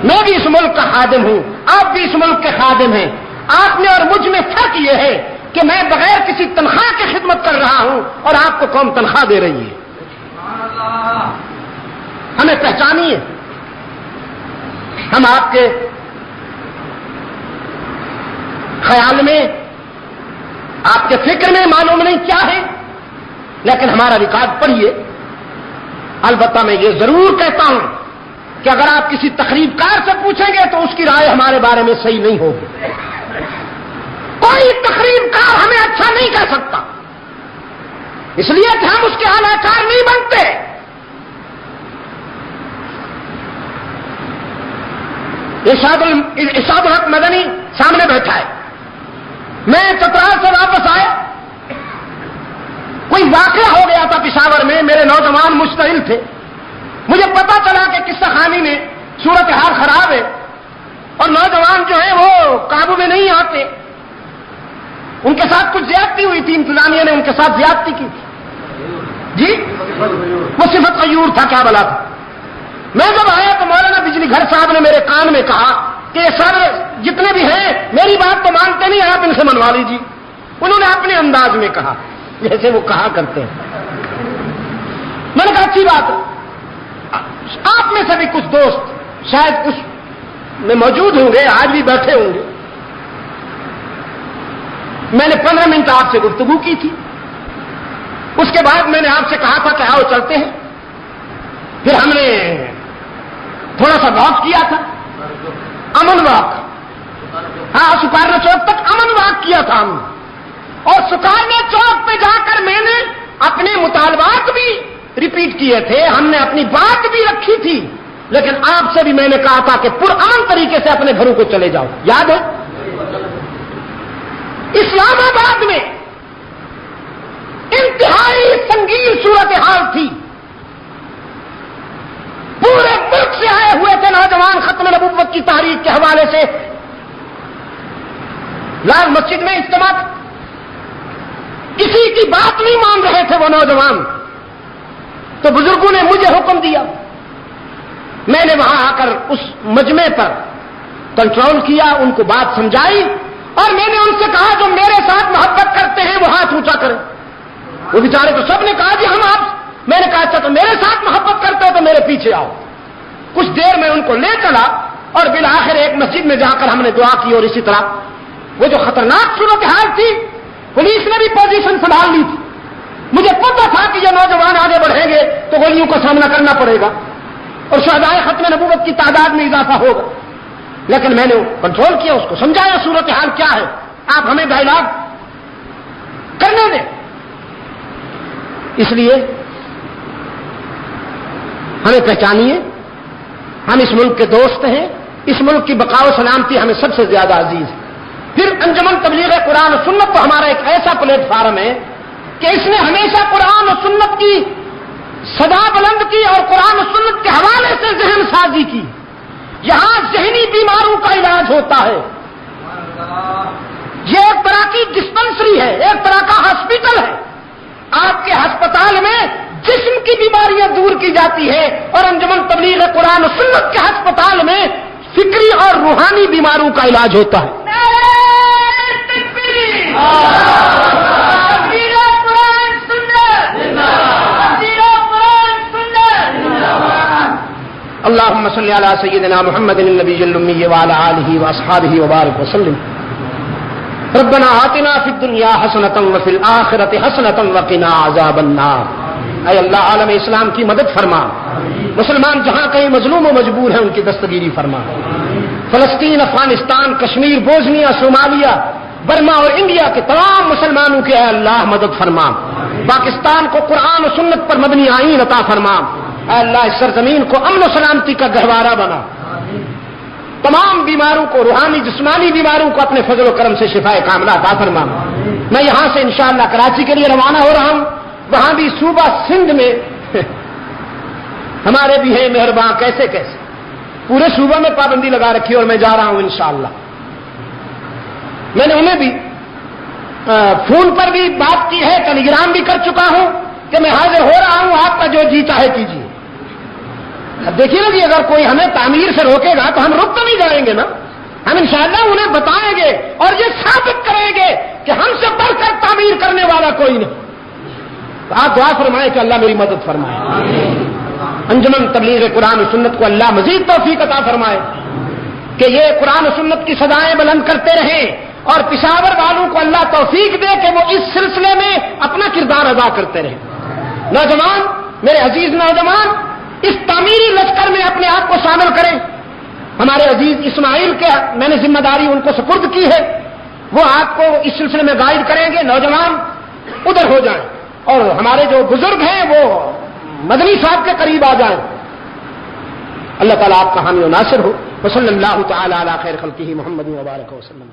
میں بھی اس ملک کا خادم ہوں، آپ بھی اس ملک کے خادم ہیں۔ آپ میں اور مجھ میں فرق یہ ہے کہ میں بغیر کسی تنخواہ کی خدمت کر رہا ہوں اور آپ کو قوم تنخواہ دے رہی ہے۔ ہمیں پہچانیے، ہم آپ کے خیال میں، آپ کے فکر میں معلوم نہیں کیا ہے، لیکن ہمارا ریکارڈ پڑھیے۔ البتہ میں یہ ضرور کہتا ہوں کہ اگر آپ کسی تخریب کار سے پوچھیں گے تو اس کی رائے ہمارے بارے میں صحیح نہیں ہوگی۔ کوئی تخریب کار ہمیں اچھا نہیں کہہ سکتا، اس لیے کہ ہم اس کے اعلی کار نہیں بنتے۔ ارشاد الحق مدنی سامنے بیٹھا ہے، میں چترال سے واپس آیا، کوئی واقعہ ہو گیا تھا پشاور میں، میرے نوجوان مشتعل تھے، مجھے پتا چلا کہ قصہ خانی میں صورتحال خراب ہے اور نوجوان جو ہیں وہ قابو میں نہیں آتے، ان کے ساتھ کچھ زیادتی ہوئی تھی، انتظامیہ نے ان کے ساتھ زیادتی کی تھی۔ جی وہ صفت غیور تھا، کیا بلا تھا۔ میں جب آیا تو مولانا بجلی گھر صاحب نے میرے کان میں کہا کہ سر جتنے بھی ہیں میری بات تو مانتے نہیں، آپ ان سے منوا لیجیے۔ انہوں نے اپنے انداز میں کہا جیسے وہ کہا کرتے ہیں۔ میں نے کہا اچھی بات ہے، آپ میں سے بھی کچھ دوست شاید کچھ میں موجود ہوں گے، آج بھی بیٹھے ہوں گے۔ میں نے 15 منٹ آپ سے گفتگو کی تھی، اس کے بعد میں نے آپ سے کہا تھا کہ آؤ چلتے ہیں، پھر ہم نے تھوڑا سا واک کیا تھا، امن واک، ہاں سکارنا چوک تک امن واک کیا تھا ہم نے، اور سکارنا چوک پہ جا کر میں نے اپنے مطالبات بھی ریپیٹ کیے تھے، ہم نے اپنی بات بھی رکھی تھی، لیکن آپ سے بھی میں نے کہا تھا کہ پرامن طریقے سے اپنے گھروں کو چلے جاؤ، یاد ہے؟ اسلام آباد میں انتہائی سنگین صورتحال تھی، پورے ملک سے آئے ہوئے تھے نوجوان ختم نبوت کی تحریک کے حوالے سے، لال مسجد میں اجتماع، کسی کی بات نہیں مان رہے تھے وہ نوجوان، تو بزرگوں نے مجھے حکم دیا، میں نے وہاں آ کر اس مجمع پر کنٹرول کیا، ان کو بات سمجھائی، اور میں نے ان سے کہا جو میرے ساتھ محبت کرتے ہیں وہ ہاتھ اونچا کریں۔ وہ بیچارے تو سب نے کہا جی ہم آپ، میں نے کہا اچھا تو میرے ساتھ محبت کرتے ہو تو میرے پیچھے آؤ۔ کچھ دیر میں ان کو لے چلا اور بالآخر ایک مسجد میں جا کر ہم نے دعا کی، اور اسی طرح وہ جو خطرناک صورتحال تھی پولیس نے بھی پوزیشن سنبھال لی تھی، مجھے پتا تھا کہ یہ نوجوان آگے بڑھیں گے تو گولیوں کا سامنا کرنا پڑے گا اور شہدائے ختم نبوت کی تعداد میں اضافہ ہوگا، لیکن میں نے کنٹرول کیا، اس کو سمجھایا صورتحال کیا ہے، آپ ہمیں ڈائلاگ کرنے دیں۔ اس لیے ہمیں پہچانیے، ہم اس ملک کے دوست ہیں، اس ملک کی بقا و سلامتی ہمیں سب سے زیادہ عزیز ہے۔ پھر انجمن تبلیغ قرآن و سنت تو ہمارا ایک ایسا پلیٹ فارم ہے کہ اس نے ہمیشہ قرآن و سنت کی صدا بلند کی اور قرآن و سنت کے حوالے سے ذہن سازی کی۔ یہاں ذہنی بیماروں کا علاج ہوتا ہے، یہ ایک طرح کی ڈسپنسری ہے، ایک طرح کا ہاسپٹل ہے۔ آپ کے ہسپتال میں جسم کی بیماریاں دور کی جاتی ہے، اور انجمن تبلیغ قرآن و سنت کے ہسپتال میں فکری اور روحانی بیماروں کا علاج ہوتا ہے۔ اللهم صل على سيدنا محمد النبي الأمي وعلى آله وأصحابه وبارك وسلم. ربنا آتنا في الدنيا حسنة وفي الآخرة حسنة وقنا عذاب النار. اے اللہ عالم اسلام کی مدد فرما، مسلمان جہاں کہیں مظلوم و مجبور ہیں ان کی دستگیری فرما، فلسطین، Afghanistan, Kashmir, Bosnia, Somalia, Burma اور انڈیا کے تمام مسلمانوں کی اے اللہ مدد فرما. پاکستان کو قرآن و سنت پر مبنی آئین عطا فرما. اے اللہ اس سرزمین کو امن و سلامتی کا گہوارہ بنا. تمام بیماروں کو، روحانی جسمانی بیماروں کو اپنے فضل و کرم سے شفائے کاملہ عطا فرما. میں یہاں سے انشاءاللہ کراچی کے لیے روانہ ہو رہا ہوں. وہاں بھی صوبہ سندھ میں ہمارے بھی ہیں مہربان، کیسے کیسے پورے صوبہ میں پابندی لگا رکھی اور میں جا رہا ہوں انشاءاللہ. میں نے انہیں بھی فون پر بھی بات کی ہے، ٹیلی گرام بھی کر چکا ہوں کہ میں حاضر ہو رہا ہوں، آپ کا جو جی چاہے کیجیے. اب دیکھیے نا جی، اگر کوئی ہمیں تعمیر سے روکے گا تو ہم رک تو نہیں جائیں گے نا. ہم انشاءاللہ انہیں بتائیں گے اور یہ ثابت کریں گے کہ ہم سے بڑھ کر تعمیر کرنے والا کوئی نہیں. تو آپ دعا فرمائیں کہ اللہ میری مدد فرمائے. انجمن تبلیغ قرآن و سنت کو اللہ مزید توفیق عطا فرمائے کہ یہ قرآن و سنت کی صدائیں بلند کرتے رہیں، اور پشاور والوں کو اللہ توفیق دے کہ وہ اس سلسلے میں اپنا کردار ادا کرتے رہیں. نوجوان، میرے عزیز نوجوان، اس تعمیری لشکر میں اپنے آپ کو شامل کریں. ہمارے عزیز اسماعیل کے میں نے ذمہ داری ان کو سپرد کی ہے، وہ آپ کو اس سلسلے میں گائیڈ کریں گے. نوجوان ادھر ہو جائیں اور ہمارے جو بزرگ ہیں وہ مدنی صاحب کے قریب آ جائیں. اللہ تعالیٰ آپ کا حامی و ناصر ہو. وصلی اللہ تعالی علی خیر خلقہ محمد وبارک وسلم.